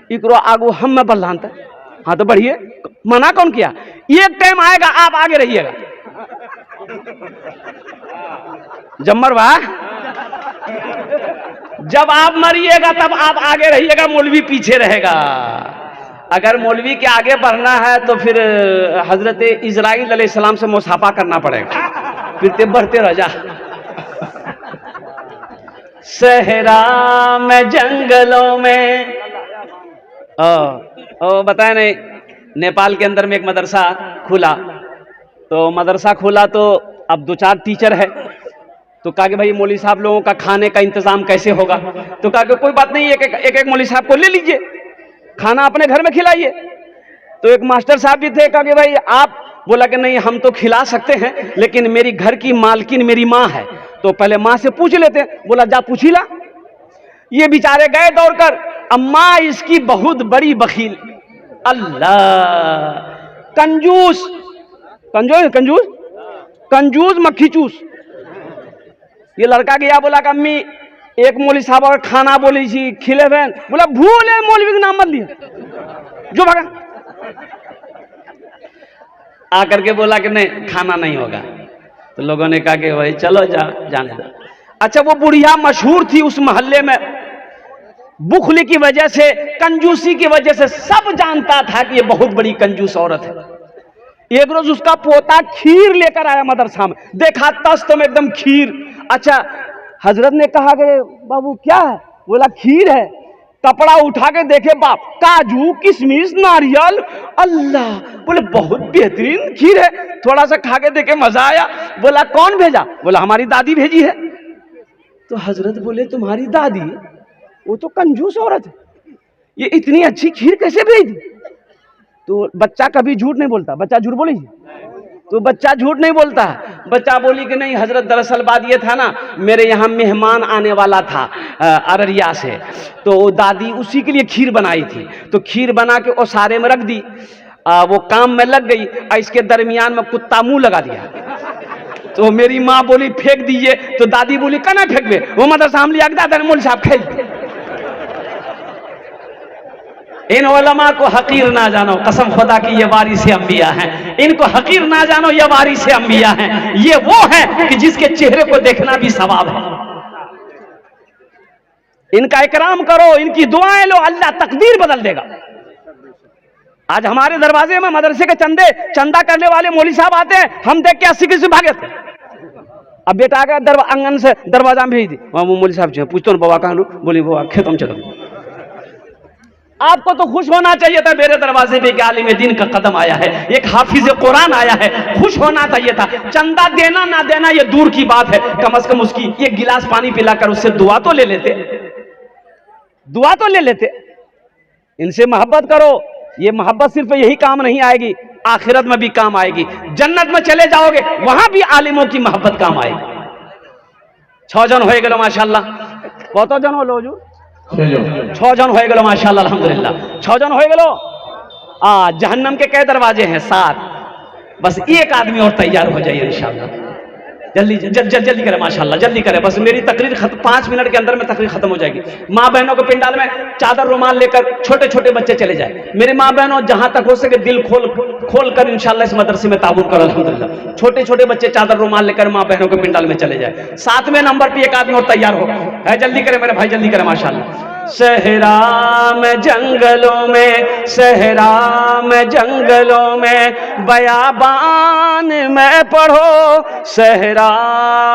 इकरो आगू हम में बल्लानता। हाँ तो बढ़िए, मना कौन किया? एक टाइम आएगा आप आगे रहिएगा। जम्मर वाह, जब आप मरिएगा तब आप आगे रहिएगा, मौलवी पीछे रहेगा। अगर मौलवी के आगे बढ़ना है तो फिर हजरत इजराइल अलैहिस्सलाम से मुसाफा करना पड़ेगा, फिर ते बढ़ते रह जा। सहरा में जंगलों में बताया नहीं, नेपाल के अंदर में एक मदरसा खुला, तो मदरसा खुला तो अब 2-4 टीचर है, तो कहा कि भाई मौलवी साहब लोगों का खाने का इंतजाम कैसे होगा? तो कहा कि कोई बात नहीं, एक मौलवी साहब को ले लीजिए, खाना अपने घर में खिलाइए। तो एक मास्टर साहब भी थे, कहा कि भाई आप, बोला कि नहीं हम तो खिला सकते हैं, लेकिन मेरी घर की मालकिन मेरी माँ है, तो पहले माँ से पूछ लेते हैं। बोला जा पूछ ही ला। ये बेचारे गए दौड़कर, अम्मा इसकी बहुत बड़ी बखील, अल्लाह कंजूस कंजूस कंजूस कंजूस मक्खी चूस। ये लड़का गया, बोला कि अम्मी एक मौलवी साहब और खाना बोली थी खिले बहन। बोला भूले मौलवी का नाम मत लिया, जो भागा। आकर के बोला कि नहीं खाना नहीं होगा, तो लोगों ने कहा कि भाई चलो जाने दो। अच्छा वो बुढ़िया मशहूर थी उस मोहल्ले में, बुखली की वजह से, कंजूसी की वजह से सब जानता था कि ये बहुत बड़ी कंजूस औरत है। एक रोज उसका पोता खीर लेकर आया मदरसा में, देखा तस्त में एकदम खीर। अच्छा हजरत ने कहा कि बाबू क्या है? बोला खीर है। कपड़ा उठा के देखे बाप, काजू किशमिश नारियल, अल्लाह, बोले बहुत बेहतरीन खीर है। थोड़ा सा खा के देखे मजा आया। बोला कौन भेजा? बोला हमारी दादी भेजी है। तो हजरत बोले तुम्हारी दादी? वो तो कंजूस औरत है, ये इतनी अच्छी खीर कैसे भेज दी? तो बच्चा कभी झूठ नहीं बोलता, बच्चा झूठ बोली? तो बच्चा झूठ नहीं बोलता। बच्चा बोली कि नहीं हजरत दरअसल बात ये था ना, मेरे यहाँ मेहमान आने वाला था अररिया से, तो दादी उसी के लिए खीर बनाई थी, तो खीर बना के ओसारे में रख दी, वो काम में लग गई, इसके दरमियान में कुत्ता मुंह लगा दिया। तो मेरी माँ बोली फेंक दीजिए, तो दादी बोली कहना फेंक दे, वो मदरसा हम लिया दादा मौलवी साहब खेल। इन उलमा को हकीर ना जानो, कसम खुदा की ये वारिस अंबिया हैं। इनको हकीर ना जानो, ये वारिस अंबिया हैं। ये वो है कि जिसके चेहरे को देखना भी सवाब है। इनका इकराम करो, इनकी दुआएं लो, अल्लाह तकदीर बदल देगा। आज हमारे दरवाजे में मदरसे के चंदा करने वाले मौलवी साहब आते हैं, हम देख के 80 से भागे थे। अब बेटा आ गया आंगन से दरवाजा में भेज दी, वहां वो मौलवी साहब पूछते हो बाबा कहाँ लो? बोली बाबा खेतों में चलो। आपको तो खुश होना चाहिए था, मेरे दरवाजे पे एक आलिम दीन का कदम आया है, एक हाफिज कुरान आया है, खुश होना चाहिए था। चंदा देना ना देना ये दूर की बात है, कम से कम उसकी एक गिलास पानी पिलाकर उससे दुआ तो ले लेते, दुआ तो ले लेते। इनसे मोहब्बत करो। ये मोहब्बत सिर्फ यही काम नहीं आएगी, आखिरत में भी काम आएगी। जन्नत में चले जाओगे वहां भी आलिमों की मोहब्बत काम आएगी। 6 जन हो गए माशाल्लाह। कत जन हलो हुजूर? 6 जन हो गए माशाल्लाह अल्हम्दुलिल्लाह। 6 जन हो गए। जहन्नम के कई दरवाजे हैं? 7। बस एक आदमी और तैयार हो जाइए इंशाल्लाह। जल्दी करे माशाल्लाह, जल्दी करे। बस मेरी तकरीर 5 मिनट के अंदर में तकरीर खत्म हो जाएगी। माँ बहनों के पिंडाल में चादर रुमाल लेकर छोटे छोटे बच्चे चले जाए। मेरे माँ बहनों जहां तक हो सके दिल खोल कर इंशाल्लाह इस मदरसे में ताबून करो अल्हम्दुलिल्लाह। छोटे छोटे बच्चे चादर रुमाल लेकर माँ बहनों के पिंडाल में चले जाए। 7वें नंबर पर एक आदमी और तैयार हो है। जल्दी करे मेरे भाई, जल्दी करे माशाल्लाह। सहरा में जंगलों में, सहरा में जंगलों में, बयाबान में पढ़ो, सहरा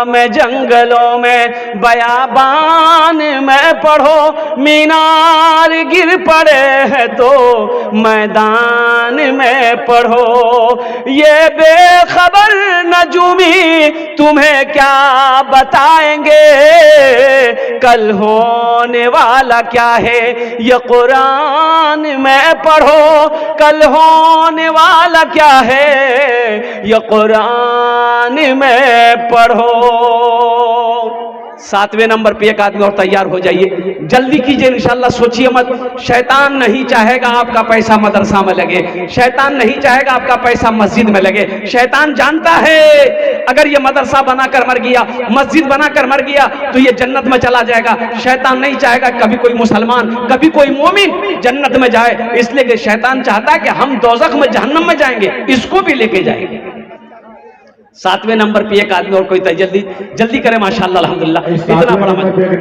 में जंगलों में, बयाबान में पढ़ो, मीनार गिर पड़े हैं तो मैदान में पढ़ो। ये बेखबर नजूमी तुम्हें क्या बताएंगे, कल होने वाला क्या है ये कुरान में पढ़ो, कल होने वाला क्या है ये कुरान में पढ़ो। 7वें नंबर पे एक आदमी और तैयार हो जाइए, जल्दी कीजिए इंशाल्लाह, सोचिए मत। शैतान नहीं चाहेगा आपका पैसा मदरसा में लगे, शैतान नहीं चाहेगा आपका पैसा मस्जिद में लगे। शैतान जानता है अगर ये मदरसा बनाकर मर गया, मस्जिद बनाकर मर गया तो ये जन्नत में चला जाएगा। शैतान नहीं चाहेगा कभी कोई मुसलमान, कभी कोई मोमिन जन्नत में जाए, इसलिए कि शैतान चाहता है कि हम दोज़ख में, जहन्नम में जाएंगे, इसको भी लेके जाएंगे। 7वें नंबर पे एक आदमी और कोई जल्दी जल्दी करे माशाल्लाह अल्हम्दुलिल्लाह। इतना बड़ा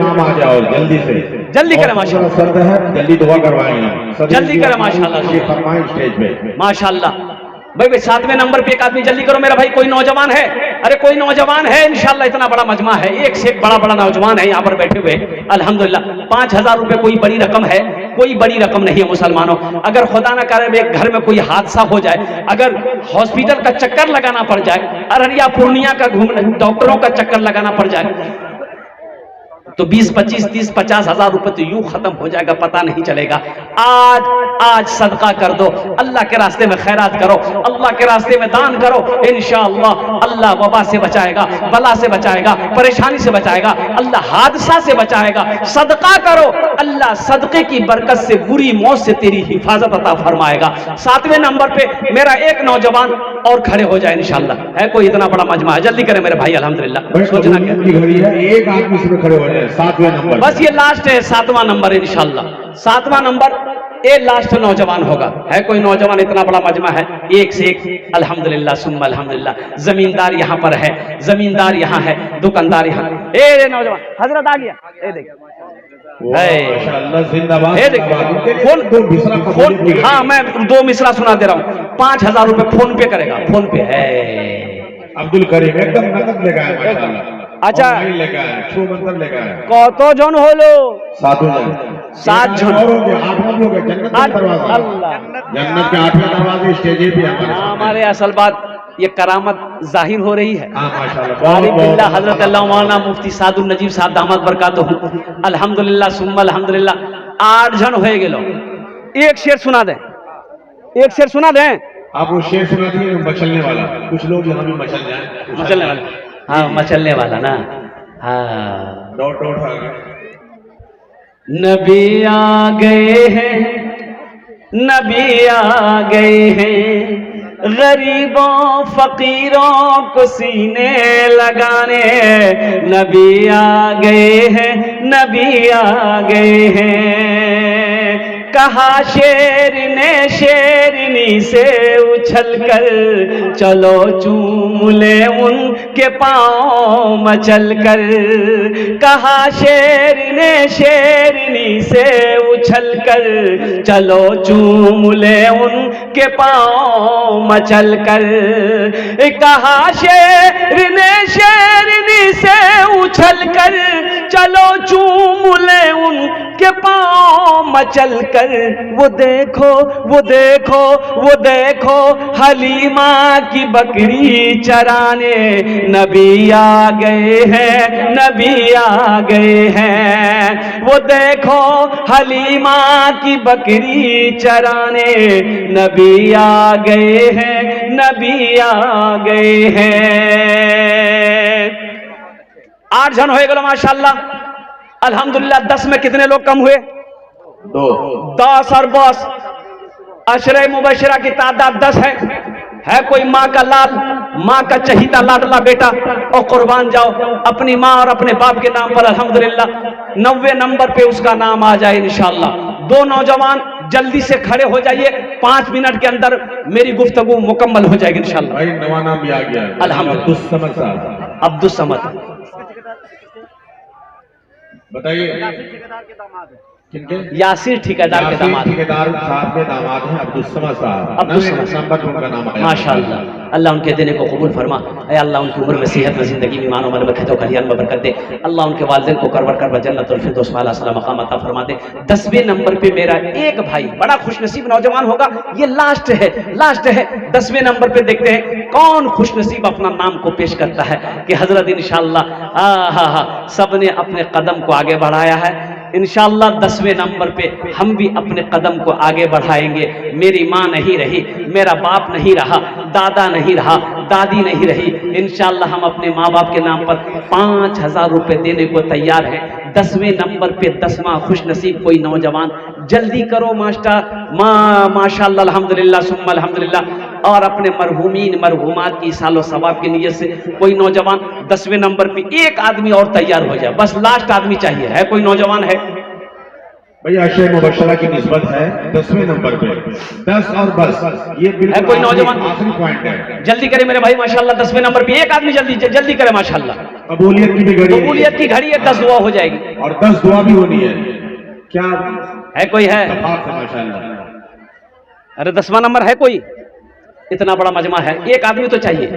नाम आ जाओ जल्दी से,
जल्दी करे माशाल्लाह,
सर्द है जल्दी दुआ करवाएंगे,
जल्दी करे माशाल्लाह
स्टेज पे
माशाल्लाह। भाई 7वें नंबर पे एक आदमी जल्दी करो मेरा भाई। कोई नौजवान है, अरे कोई नौजवान है इंशाल्लाह, इतना बड़ा मजमा है, एक से एक बड़ा बड़ा नौजवान है यहाँ पर बैठे हुए अल्हम्दुलिल्लाह। 5000 रुपए कोई बड़ी रकम है, कोई बड़ी रकम नहीं है मुसलमानों। अगर खुदा ना करे एक घर में कोई हादसा हो जाए, अगर हॉस्पिटल का चक्कर लगाना पड़ जाए, अररिया पूर्णिया का घूमने डॉक्टरों का चक्कर लगाना पड़ जाए, तो 20, 25, 30, 50 हजार रुपए तो यूं खत्म हो जाएगा, पता नहीं चलेगा। आज सदका कर दो, अल्लाह के रास्ते में खैरात करो, अल्लाह के रास्ते में दान करो, इंशाअल्लाह अल्लाह वबा से बचाएगा, बला से बचाएगा, परेशानी से बचाएगा, अल्लाह हादसा से बचाएगा। सदका करो, अल्लाह सदके की बरकत से बुरी मौत से तेरी हिफाजत अता फरमाएगा। 7वें नंबर पे मेरा एक नौजवान और खड़े हो जाए इंशाअल्लाह। है कोई इतना बड़ा मजमा है, जल्दी करें मेरे भाई अल्हम्दुलिल्लाह। सोचना क्या
एक आदमी इसमें खड़े हो जाए। 7वें नंबर,
बस ये लास्ट है, 7वां नंबर इंशाल्लाह। 7वां नंबर ये लास्ट नौजवान होगा। है कोई नौजवान, इतना बड़ा मजमा है, एक से एक अल्हम्दुलिल्लाह सुम्मा अल्हम्दुलिल्लाह। जमींदार यहाँ पर है, जमींदार यहाँ है, दुकानदार यहाँ। ए नौजवान हजरत आ गया, ए देख फोन, हाँ मैं 2 मिसरा सुना दे रहा हूँ। 5000 रुपए फोन पे करेगा, फोन पे है
अब्दुल करीम, एकदम नकद लेगा है माशाल्लाह।
अच्छा
लेगा है, छो मंत्र लेगा है।
कत जन हलो?
7 जन।
7 जन।
8 लोग हैं, जन्नत का दरवाजा, जन्नत के 8वें दरवाजे स्टेज पे
हमारे। असल बात ये करामत जाहिर हो रही है
माशाल्लाह।
हजरत अल्लाह मौलाना मुफ्ती सादुल नजीब साहब दामद बरकातहू अल्हम्दुलिल्लाह सुम्मा अल्हम्दुलिल्लाह। 8 जन हो गेलो। एक शेर सुना दें, एक शेर सुना दें।
आप वो शेर सुना दिए, मचलने वाला। कुछ लोग यहाँ भी मचल जाए,
मचलने वाला, हाँ मचलने वाला ना, हाँ।
डॉट
नबी आ गए हैं, नबी आ गए हैं, गरीबों फकीरों को सीने लगाने। नबी आ गए हैं, नबी आ गए हैं। कहा शेर ने शेरनी से उछल कर, चलो चूम ले उनके पाँव मचल कर। कहा शेर ने शेरनी से उछल कर, चलो चूम ले उनके पाँव मचल कर। कहा शेर ने शेरनी से उछल कर, चलो चूम ले उनके पाँव मचल कर। वो देखो, वो देखो, वो देखो हलीमा की बकरी चराने। नबी आ गए हैं, नबी आ गए हैं। वो देखो हलीमा की बकरी चराने। नबी आ गए हैं, नबी आ गए हैं। 8 जन हो गए माशाल्लाह अल्हम्दुलिल्लाह। 10 में कितने लोग कम हुए?
2।
10 और 10 अशरे मुबशरा की तादाद 10 है कोई माँ का लाल, माँ का चहीता लाडला बेटा, और कुर्बान जाओ अपनी माँ और अपने बाप के नाम पर अल्हम्दुलिल्लाह। 90 नंबर पे उसका नाम आ जाए इंशाअल्लाह। 2 नौजवान जल्दी से खड़े हो जाइए, 5 मिनट के अंदर मेरी गुफ्तगू मुकम्मल हो जाएगी इंशाअल्लाह।
भाई नवा नाम भी आ गया अल्हम्दुलिल्लाह।
अब्दुल समद
बताइए। किनके?
यासिर ठेकेदार के दामाद।
ठेकेदार साहब के दामाद हैं अब्दुल समद साहब।
अब्दुल समद
नंबर उनका नाम आया।
माशाअल्लाह, अल्लाह उनके देने को कबूल फरमा। ऐ अल्लाह उनकी उम्र में सेहत में ज़िंदगी में ईमान अमल में खैर खलियान में बरकत दे। अल्लाह उनके वालिदैन को करवर करवर जन्नतुल फिरदौस वाला सलाम मकाम अता फरमा दे। 10वें नंबर पे मेरा एक भाई बड़ा खुशनसीब नौजवान होगा, ये लास्ट है। 10वें नंबर पे देखते हैं कौन खुशनसीब अपना नाम को पेश करता है कि हजरत इंशाअल्लाह सबने अपने कदम को आगे बढ़ाया है। इंशाअल्लाह 10वें नंबर पे हम भी अपने कदम को आगे बढ़ाएंगे। मेरी माँ नहीं रही, मेरा बाप नहीं रहा, दादा नहीं रहा, दादी नहीं रही, इंशाअल्लाह हम अपने माँ बाप के नाम पर 5000 रुपये देने को तैयार हैं। 10वें नंबर पे 10वां खुशनसीब कोई नौजवान, जल्दी करो मास्टर। माशाअल्लाह अल्हम्दुलिल्लाह सुम्मा अल्हम्दुलिल्लाह। और अपने मरहूमीन मरहूमात की सालो सवाब की नीयत से कोई नौजवान 10वें नंबर पे एक आदमी और तैयार हो जाए, बस लास्ट आदमी चाहिए। है कोई नौजवान? है
भैया अशर मुबशरा की निस्बत है 10वें नंबर पे 10 और बस, ये
है कोई नौजवान?
आखिरी पॉइंट है।
जल्दी करे मेरे भाई माशाअल्लाह। 10वें नंबर पे एक आदमी जल्दी करे माशाअल्लाह।
कबूलियत की भी घड़ी,
कबूलियत की घड़ी है, 10 दुआ हो जाएगी
और 10 दुआ भी होनी है। क्या
है कोई? है
माशाअल्लाह।
अरे 10वां नंबर है कोई? इतना बड़ा मजमा है, एक आदमी तो चाहिए,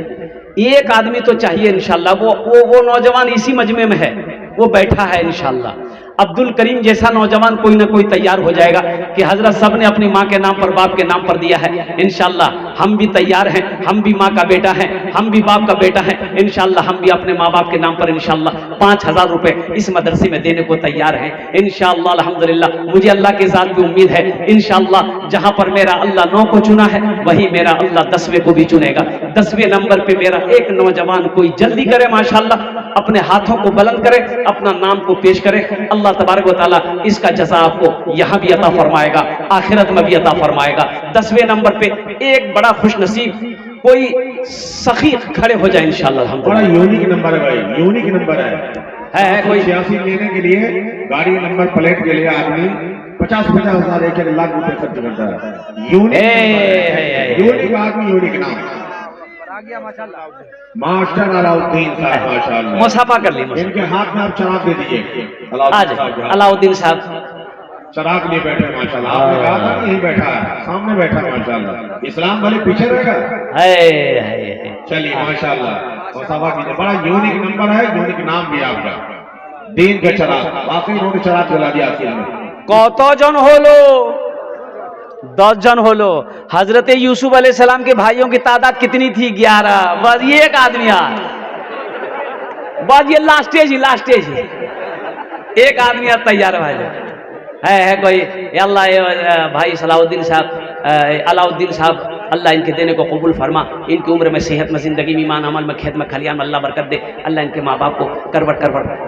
एक आदमी तो चाहिए इंशाअल्लाह। वो नौजवान इसी मजमे में है, वो बैठा है इंशाअल्लाह। अब्दुल करीम जैसा नौजवान कोई ना कोई तैयार हो जाएगा कि हजरत सब ने अपनी माँ के नाम पर बाप के नाम पर दिया है, इंशाअल्लाह हम भी तैयार हैं, हम भी माँ का बेटा हैं, हम भी बाप का बेटा हैं, इंशाअल्लाह हम भी अपने माँ बाप के नाम पर इंशाअल्लाह 5000 रुपये इस मदरसे में देने को तैयार हैं इंशाअल्लाह अल्हम्दुलिल्लाह। मुझे अल्लाह के साथ भी उम्मीद है इंशाअल्लाह जहाँ पर मेरा अल्लाह 9 को चुना है वही मेरा अल्लाह 10वें को भी चुनेगा। 10वें नंबर पे मेरा एक नौजवान कोई जल्दी करे माशाअल्लाह, अपने हाथों को बुलंद करे, अपना नाम को पेश करे। अल्लाह तबारक व तआला इसका जज़ा आपको यहाँ भी अता फरमाएगा, आखिरत में भी अता फरमाएगा। 10वें नंबर पे एक बड़ा खुशनसीब कोई सखी खड़े हो जाए इंशाअल्लाह।
बड़ा यूनिक नंबर है भाई, यूनिक नंबर है
कोई
86 लेने के लिए गाड़ी नंबर प्लेट के लिए आदमी 50-50 हजार 1 लाख रुपए खर्च करता है। यूनिक आदमी, यूनिक नाम मास्टर अलाउद्दीन साहब माशाअल्लाह।
मुसाफा कर ली,
इनके हाथ में आप चराग दे दीजिए।
आज अलाउद्दीन साहब
चराग लिए बैठे माशाअल्लाह। आपने कहा था यहीं बैठा है, सामने बैठा है माशाअल्लाह। इस्लाम वाले पीछे रहेगा। चलिए माशाअल्लाह मुसाफा कीजिए। बड़ा यूनिक नंबर है, यूनिक नाम भी आपका, दीन का चराग। वाकई इन्होंने चराग जला दिया आखिर में।
कत जन होलो? 10 जन होलो। हजरत यूसुफ अलैहिस्सलाम के भाइयों की तादाद कितनी थी? 11। बस ये एक आदमी यार, बस ये लास्ट स्टेज ही एक आदमी यार तैयार है कोई? अल्लाह भाई सलाउद्दीन साहब अल्लाह इनके देने को कबूल फरमा, इनकी उम्र में सेहत में ज़िंदगी में ईमान अमल में खेत में खलियान में अल्लाह बरकत दे। अल्लाह इनके माँ बाप को करवट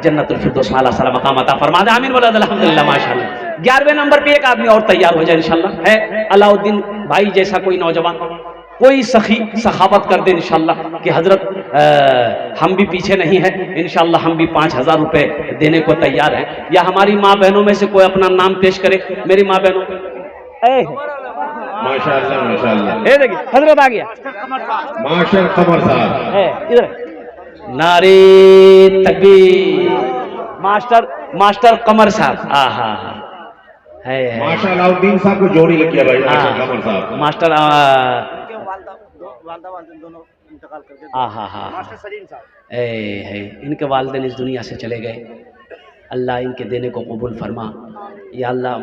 जन्नतुल फिरदौस वाला सलाम मकाम अता फरमा दे। आमीन बोला अल्हम्दुलिल्लाह माशाअल्लाह। 11वें नंबर पे एक आदमी और तैयार हो जाए इंशाअल्लाह। है अलाउद्दीन भाई जैसा कोई नौजवान, कोई सखी सखावत कर दे इंशाअल्लाह कि हजरत हम भी पीछे नहीं है, इंशाअल्लाह हम भी 5000 रुपये देने को तैयार हैं। या हमारी माँ बहनों में से कोई अपना नाम पेश करे। मेरी माँ बहनों,
माशाअल्लाह माशाअल्लाह।
ये देखिए हजरत आ गया,
मास्टर कमर साहब
है इधर। नारे तकबीर। मास्टर कमर साहब। हा है
मास्टर अलाउद्दीन साहब को जोड़ी लगी है भाई। मास्टर कमर साहब,
मास्टर है इनके वालिदैन इस दुनिया से चले गए। अल्लाह इनके देने को कबूल फरमा। या अल्लाह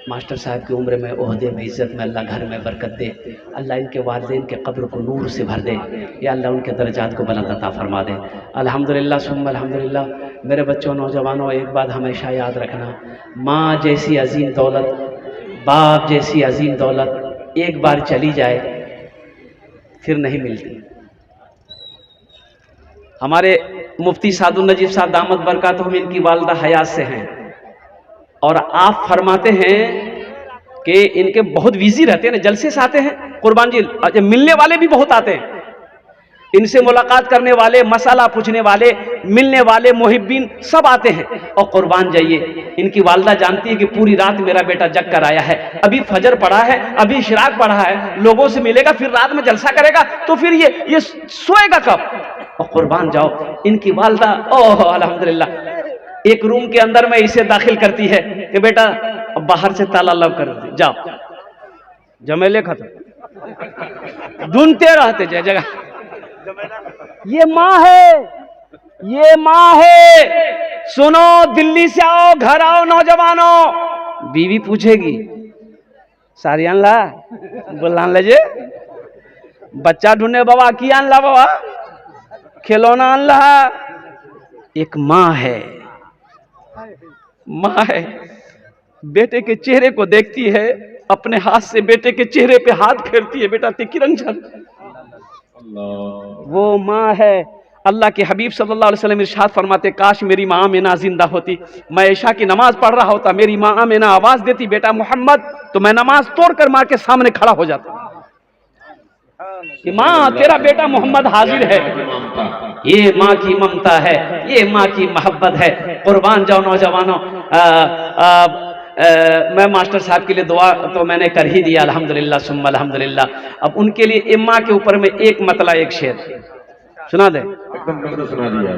मास्टर साहब की उम्र में, ओहदे में, इज़्ज़त में अल्लाह घर में बरकत दे। अल्लाह इनके वालिदैन के कब्र को नूर से भर दे। या अल्लाह उनके दर्जात को बुलंद अता फरमा दे। अल्हम्दुलिल्लाह सुम्मा अल्हम्दुलिल्लाह। मेरे बच्चों नौजवानों, एक बात हमेशा याद रखना, माँ जैसी अजीम दौलत, बाप जैसी अजीम दौलत एक बार चली जाए फिर नहीं मिलती। हमारे मुफ्ती सादुल नजीब साहब दामद बरकातहुम इनकी वालदा हयात से हैं, और आप फरमाते हैं कि इनके बहुत बिजी रहते हैं ना, जलसे से आते हैं कुर्बान जी, मिलने वाले भी बहुत आते हैं, इनसे मुलाकात करने वाले, मसाला पूछने वाले, मिलने वाले, मुहिब्बीन सब आते हैं। और कुर्बान जाइए, इनकी वालदा जानती है कि पूरी रात मेरा बेटा जग कर आया है, अभी फजर पढ़ा है, अभी इशराक पढ़ा है, लोगों से मिलेगा, फिर रात में जलसा करेगा, तो फिर ये सोएगा कब? और कुर्बान जाओ इनकी वालदा, ओह अल्हम्दुलिल्लाह, एक रूम के अंदर में इसे दाखिल करती है कि बेटा अब बाहर से ताला लग कर दे, जाओ जमेले खत्म, ढूंढते रहते जगह। ये माँ है, ये माँ है। सुनो, दिल्ली से आओ, घर आओ नौजवानों। बीवी पूछेगी सारी आन ला, बोलान लजे बच्चा ढूंढे बाबा की आन ला, बाबा खिलौना आन ला। एक माँ है, माँ है, बेटे के चेहरे को देखती है, अपने हाथ से बेटे के चेहरे पे हाथ फेरती है, बेटा तिकी रंग छल, वो माँ है। अल्लाह के हबीब सल्लल्लाहु अलैहि वसल्लम इरशाद फरमाते, काश मेरी माँ आमिना जिंदा होती, मैं ऐशा की नमाज पढ़ रहा होता, मेरी माँ आमिना आवाज देती बेटा मोहम्मद, तो मैं नमाज तोड़कर माँ के सामने खड़ा हो जाता कि माँ तेरा बेटा मोहम्मद हाजिर है। ये माँ की ममता है, ये माँ की मोहब्बत है। कुर्बान जाओ नौजवानों। मैं मास्टर साहब के लिए दुआ तो मैंने कर ही दिया, अल्हम्दुलिल्लाह सुम्मा अल्हम्दुलिल्लाह। अब उनके लिए इम्मा के ऊपर में एक मतला एक शेर सुना दे।
एकदम सुना दिया,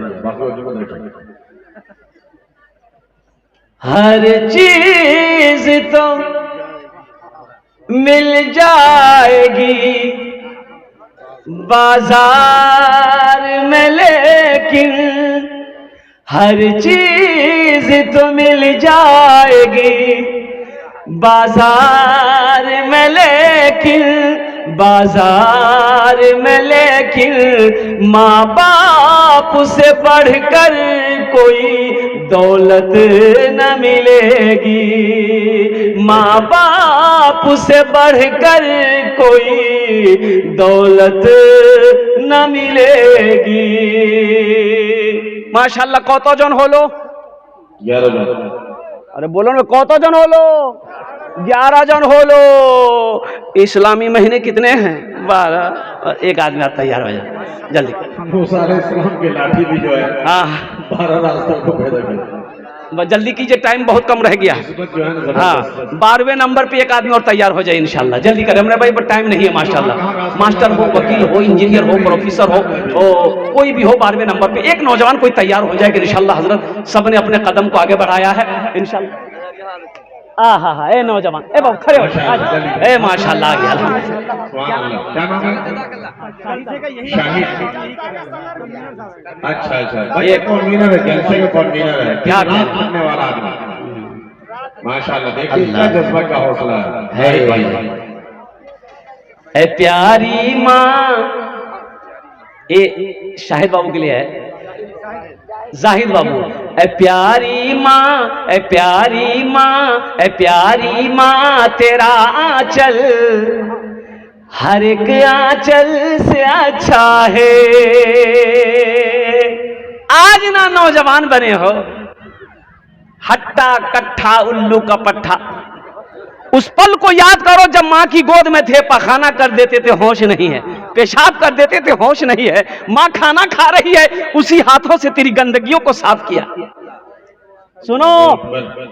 हर चीज तो मिल जाएगी बाजार में, लेकिन हर चीज तो मिल जाएगी बाजार में, लेकिन बाजार में, लेकिन माँ बाप से बढ़कर कोई दौलत न मिलेगी, माँ बाप से बढ़कर कोई दौलत न मिलेगी। माशाल्लाह কতজন হলো?
11 জন।
अरे बोलो ना কতজন হলো? 11 जन होलो। इस्लामी महीने कितने हैं? 12। एक आदमी आप तैयार हो जाए जल्दी।
मूसा अलैहिस्सलाम की लाठी भी जो है 12 रास्तों को पैदा कर,
जल्दी कीजिए, टाइम बहुत कम रह गया है। हाँ, 12वें नंबर पे एक आदमी और तैयार हो जाए इंशाल्लाह, जल्दी करें। हमने भाई पर टाइम नहीं है माशाल्लाह। मास्टर हो, वकील हो, इंजीनियर हो, प्रोफेसर हो, कोई भी हो, 12वें नंबर पे एक नौजवान कोई तैयार हो जाएगा इंशाल्लाह। हजरत सबने अपने कदम को आगे बढ़ाया है इंशाल्लाह। हाँ, ए नौजवान, ए बाबू खड़े हो, ए माशाल्लाह आ गया।
अच्छा ये कन्वीनर है, जलसे का कन्वीनर है,
क्या
करने वाला आदमी माशाल्लाह। देखिए क्या जज्बा का हौसला है भाई।
ए प्यारी माँ, ए शाहिद बाबू के लिए है, जाहिद बाबू। ए प्यारी माँ, ए प्यारी माँ, ए प्यारी माँ, तेरा आंचल हर एक आंचल से अच्छा है। आज ना नौजवान बने हो, हट्टा कट्ठा उल्लू का पट्ठा, उस पल को याद करो जब माँ की गोद में थे, पखाना कर देते थे होश नहीं है, पेशाब कर देते थे होश नहीं है, माँ खाना खा रही है, उसी हाथों से तेरी गंदगियों को साफ किया। सुनो,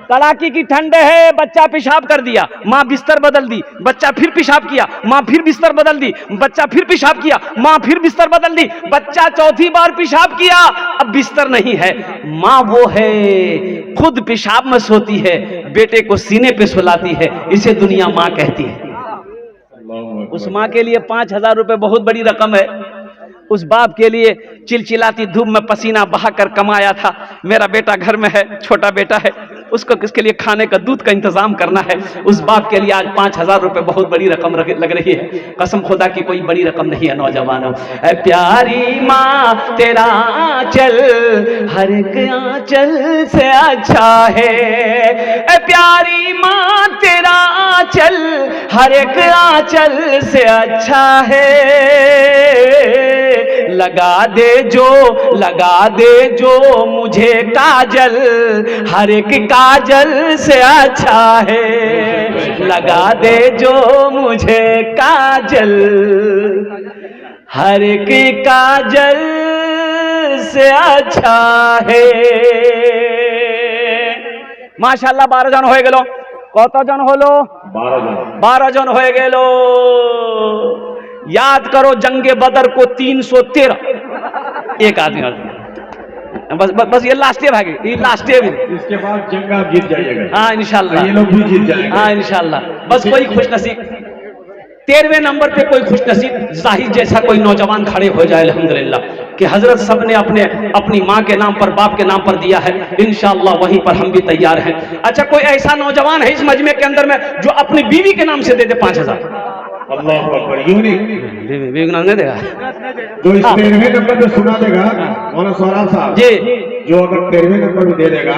कड़ाकी की ठंड है, बच्चा पेशाब कर दिया, माँ बिस्तर बदल दी, बच्चा फिर पेशाब किया, माँ फिर बिस्तर बदल दी, बच्चा फिर पेशाब किया, माँ फिर बिस्तर बदल दी, बच्चा चौथी बार पेशाब किया, अब बिस्तर नहीं है। माँ वो है, खुद पेशाब में सोती है, बेटे को सीने पे सुलाती है, इसे दुनिया माँ कहती है। उस माँ के लिए 5000 रुपए बहुत बड़ी रकम है। उस बाप के लिए चिलचिलाती धूप में पसीना बहाकर कमाया था। मेरा बेटा घर में है, छोटा बेटा है, उसको किसके लिए खाने का, दूध का इंतजाम करना है। उस बाप के लिए आज 5000 रुपए बहुत बड़ी रकम लग रही है। कसम खुदा की कोई बड़ी रकम नहीं है नौजवानों। ऐ प्यारी माँ, तेरा आंचल हर एक आंचल से अच्छा है। ऐ प्यारी माँ, तेरा आंचल हर एक आंचल से अच्छा है। लगा दे जो मुझे काजल, हर एक काजल से अच्छा है। लगा दे जो मुझे काजल, हर एक काजल से अच्छा है। माशाल्लाह 12 जन হয়ে গেল। কতজন হলো? 12 जन হয়ে গেল। याद करो जंगे बदर को 313 एक आदमी बस बस बस ये लास्ट है भाई, ये लास्ट है भी।
इसके बाद जंग आप जीत जाइएगा।
हाँ इंशाल्लाह,
ये लोग भी जीत जाएंगे।
हाँ इंशाल्लाह। बस कोई खुश नसीब 13वें नंबर पे कोई खुश नसीब जाहिद जैसा कोई नौजवान खड़े हो जाए अल्हम्दुलिल्लाह, कि हजरत सब ने अपने अपनी माँ के नाम पर, बाप के नाम पर दिया है, इंशाअल्लाह वहीं पर हम भी तैयार हैं। अच्छा, कोई ऐसा नौजवान है इस मजमे के अंदर में जो अपनी बीवी के नाम से दे दे 5000?
अल्लाह अकबर। यूनिक
बीवी के नाम नहीं देगा
जो इस 13वें नंबर पे सुना देगा मौलाना सोहराब साहब
जी,
जो अगर 13वें नंबर पे दे देगा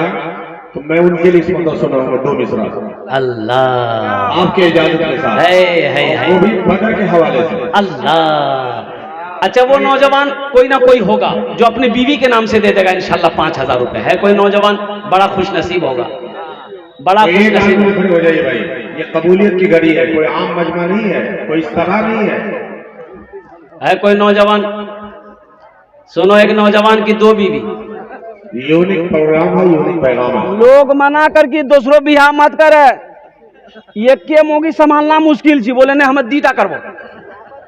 तो मैं उनके लिए इसमें सुनाऊंगा 2 मिसरा
अल्लाह
आपके इजाजत के साथ,
है
वो भी बदर के हवाले से।
अल्लाह। अच्छा, वो नौजवान कोई ना कोई होगा जो अपनी बीवी के नाम से दे देगा इंशाल्लाह 5000 रुपए। है कोई नौजवान बड़ा खुश नसीब होगा, बड़ा खुश
एक
नसीब।
आदमी खड़े हो जाइए भाई, ये कबूलियत की घड़ी है, कोई आम मजमा नहीं है, कोई सभा नहीं
है कोई नौजवान? सुनो, एक नौजवान की 2 बीवी।
यूनिक प्रोग्राम है, यूनिक पैगाम है।
लोग मना कर कि दूसरों बिहार मत करे, ये के मोगी संभालना मुश्किल छी, बोले ने हमें दीटा करबो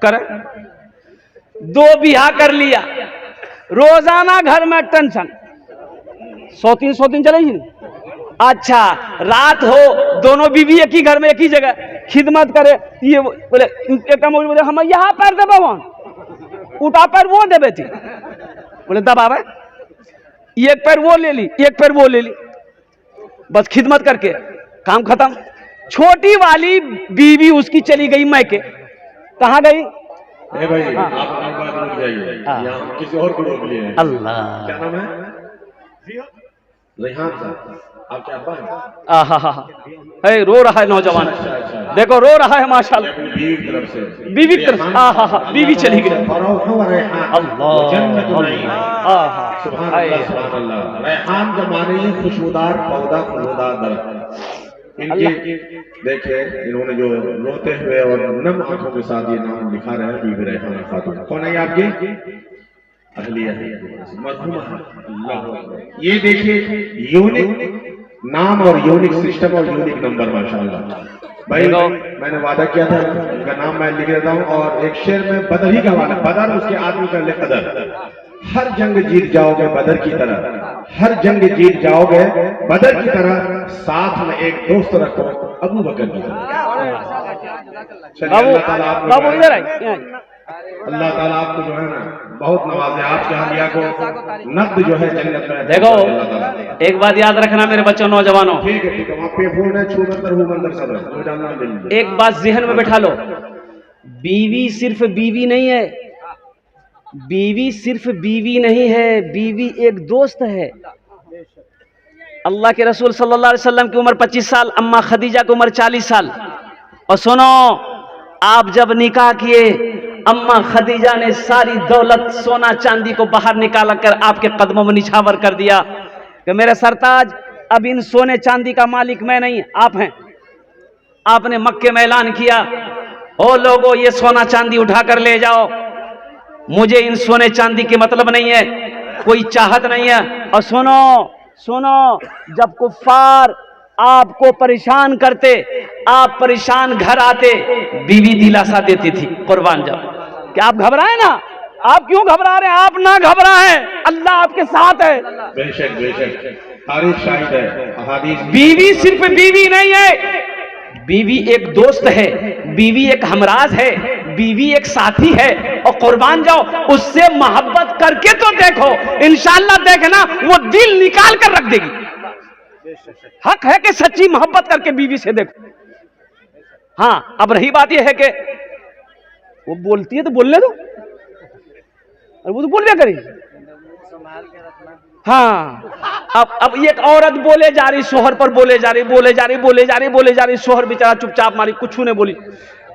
करे। 2 बिहा कर लिया, रोजाना घर में टेंशन, 100 दिन चले ही। अच्छा, रात हो, दोनों बीवी एक ही घर में एक ही जगह खिदमत करे, ये बोले एक मोगी बोले हम यहाँ पैर देबो, वहां उठा पैर वो देवे थी, बोले दबावे, एक पैर वो ले ली, एक पैर वो ले ली, बस खिदमत करके काम खत्म। छोटी वाली बीवी उसकी चली गई मैके। कहाँ गई?
ए भाई, आप एक बात रुक जाइए, यहाँ किसी और को रोक लिए।
अल्लाह,
क्या नाम है? रेहान साहब, आप क्या अब्बा हैं?
है, रो रहा है नौजवान, देखो रो रहा है माशाल्लाह।
अपनी बीवी की तरफ से,
बीवी की तरफ, बीवी चली गई।
अल्लाह, जन्नत नहीं। सुभान
हाय।
अल्लाह, सुभान अल्लाह। रेहान का माने ही खुशबूदार पौधा, खुशबूदार दरख्त। इनके देखिए, इन्होंने जो रोते हुए और नम आंखों के साथ ये नाम लिखा रहे हैं, बीबी रेहान खातून। कौन है आपकी? अहलिया मरहुमा। ये देखिए, यूनिक नाम और यूनिक सिस्टम और यूनिक नंबर, माशाल्लाह भाई। मैंने वादा किया था इनका नाम मैं लिख देता हूँ, और एक शेर में बदर ही का वादा, बदर उसके आदमी कर ले कदर। हर जंग जीत जाओगे बदर की तरह, हर जंग जीत जाओगे बदर की तरह, साथ में एक दोस्त रखो अबू बकर की तरह।
बाबू इधर आइए।
अल्लाह ताला आपको जो है ना बहुत नवाजे, आपके हलिया को नब्द जो है जन्नत में।
देखो, एक बात याद रखना मेरे बच्चों, नौजवानों,
ठीक है, वहाँ पे फोन है, छूबंदर हुबंदर सब है,
एक बात जहन में बैठा लो, बीवी सिर्फ बीवी नहीं है, बीवी सिर्फ बीवी नहीं है, बीवी एक दोस्त है। अल्लाह के रसूल सल्लल्लाहु अलैहि वसल्लम की उम्र 25 साल, अम्मा खदीजा की उम्र 40 साल। और सुनो, आप जब निकाह किए, अम्मा खदीजा ने सारी दौलत, सोना चांदी को बाहर निकाल कर आपके कदमों में निछावर कर दिया कि मेरे सरताज, अब इन सोने चांदी का मालिक मैं नहीं, आप हैं। आपने मक्के में ऐलान किया, ओ लोगों, ये सोना चांदी उठा कर ले जाओ, मुझे इन सोने चांदी की मतलब नहीं है, कोई चाहत नहीं है। और सुनो सुनो, जब कुफ्फार आपको परेशान करते, आप परेशान घर आते, बीवी दिलासा देती थी, कुर्बान जाओ। क्या आप घबराए ना? आप क्यों घबरा रहे हैं? आप ना घबराएं, अल्लाह आपके साथ है।
बेशक बेशक, तारीफ शाहिद है, अहादीस।
बीवी सिर्फ बीवी नहीं है, बीवी एक दोस्त है, बीवी एक हमराज है, बीवी एक साथी है। और कुर्बान जाओ, उससे मोहब्बत करके तो देखो, इंशाअल्लाह देखना वो दिल निकाल कर रख देगी। हक है कि सच्ची मोहब्बत करके बीवी से देखो। हाँ, अब रही बात यह है कि वो बोलती है तो बोलने दो, वो तो बोल करेगी। हाँ, अब एक औरत बोले जा रही, शोहर पर बोले जा रही, बोले जा रही, बोले जा रही, बोले जा रही, शोहर बेचारा चुपचाप मारी, कुछ नहीं बोली।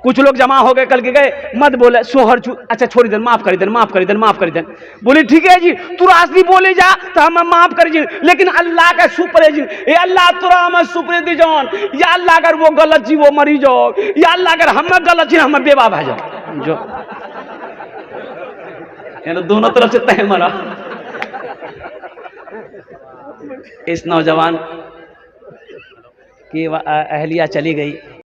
कुछ लोग जमा हो गए, कल के गए, मत बोले, शोहर अच्छा छोड़ी देन, माफ करी देन, माफ करी देन, माफ करी देन। बोली ठीक है जी, तू रास्ती बोले जा तो हम माफ करी जी, लेकिन अल्लाह का शुक्र है जी, ये अल्लाह तुरा हम शुक्र दी जान, या अल्लाह अगर वो गलत जी वो मरी जाओ, या अल्लाह अगर हम गलत जी हम बेवा भाई जाओ जो, दोनों तरफ से तय मरा। इस नौजवान की अहलिया चली गई।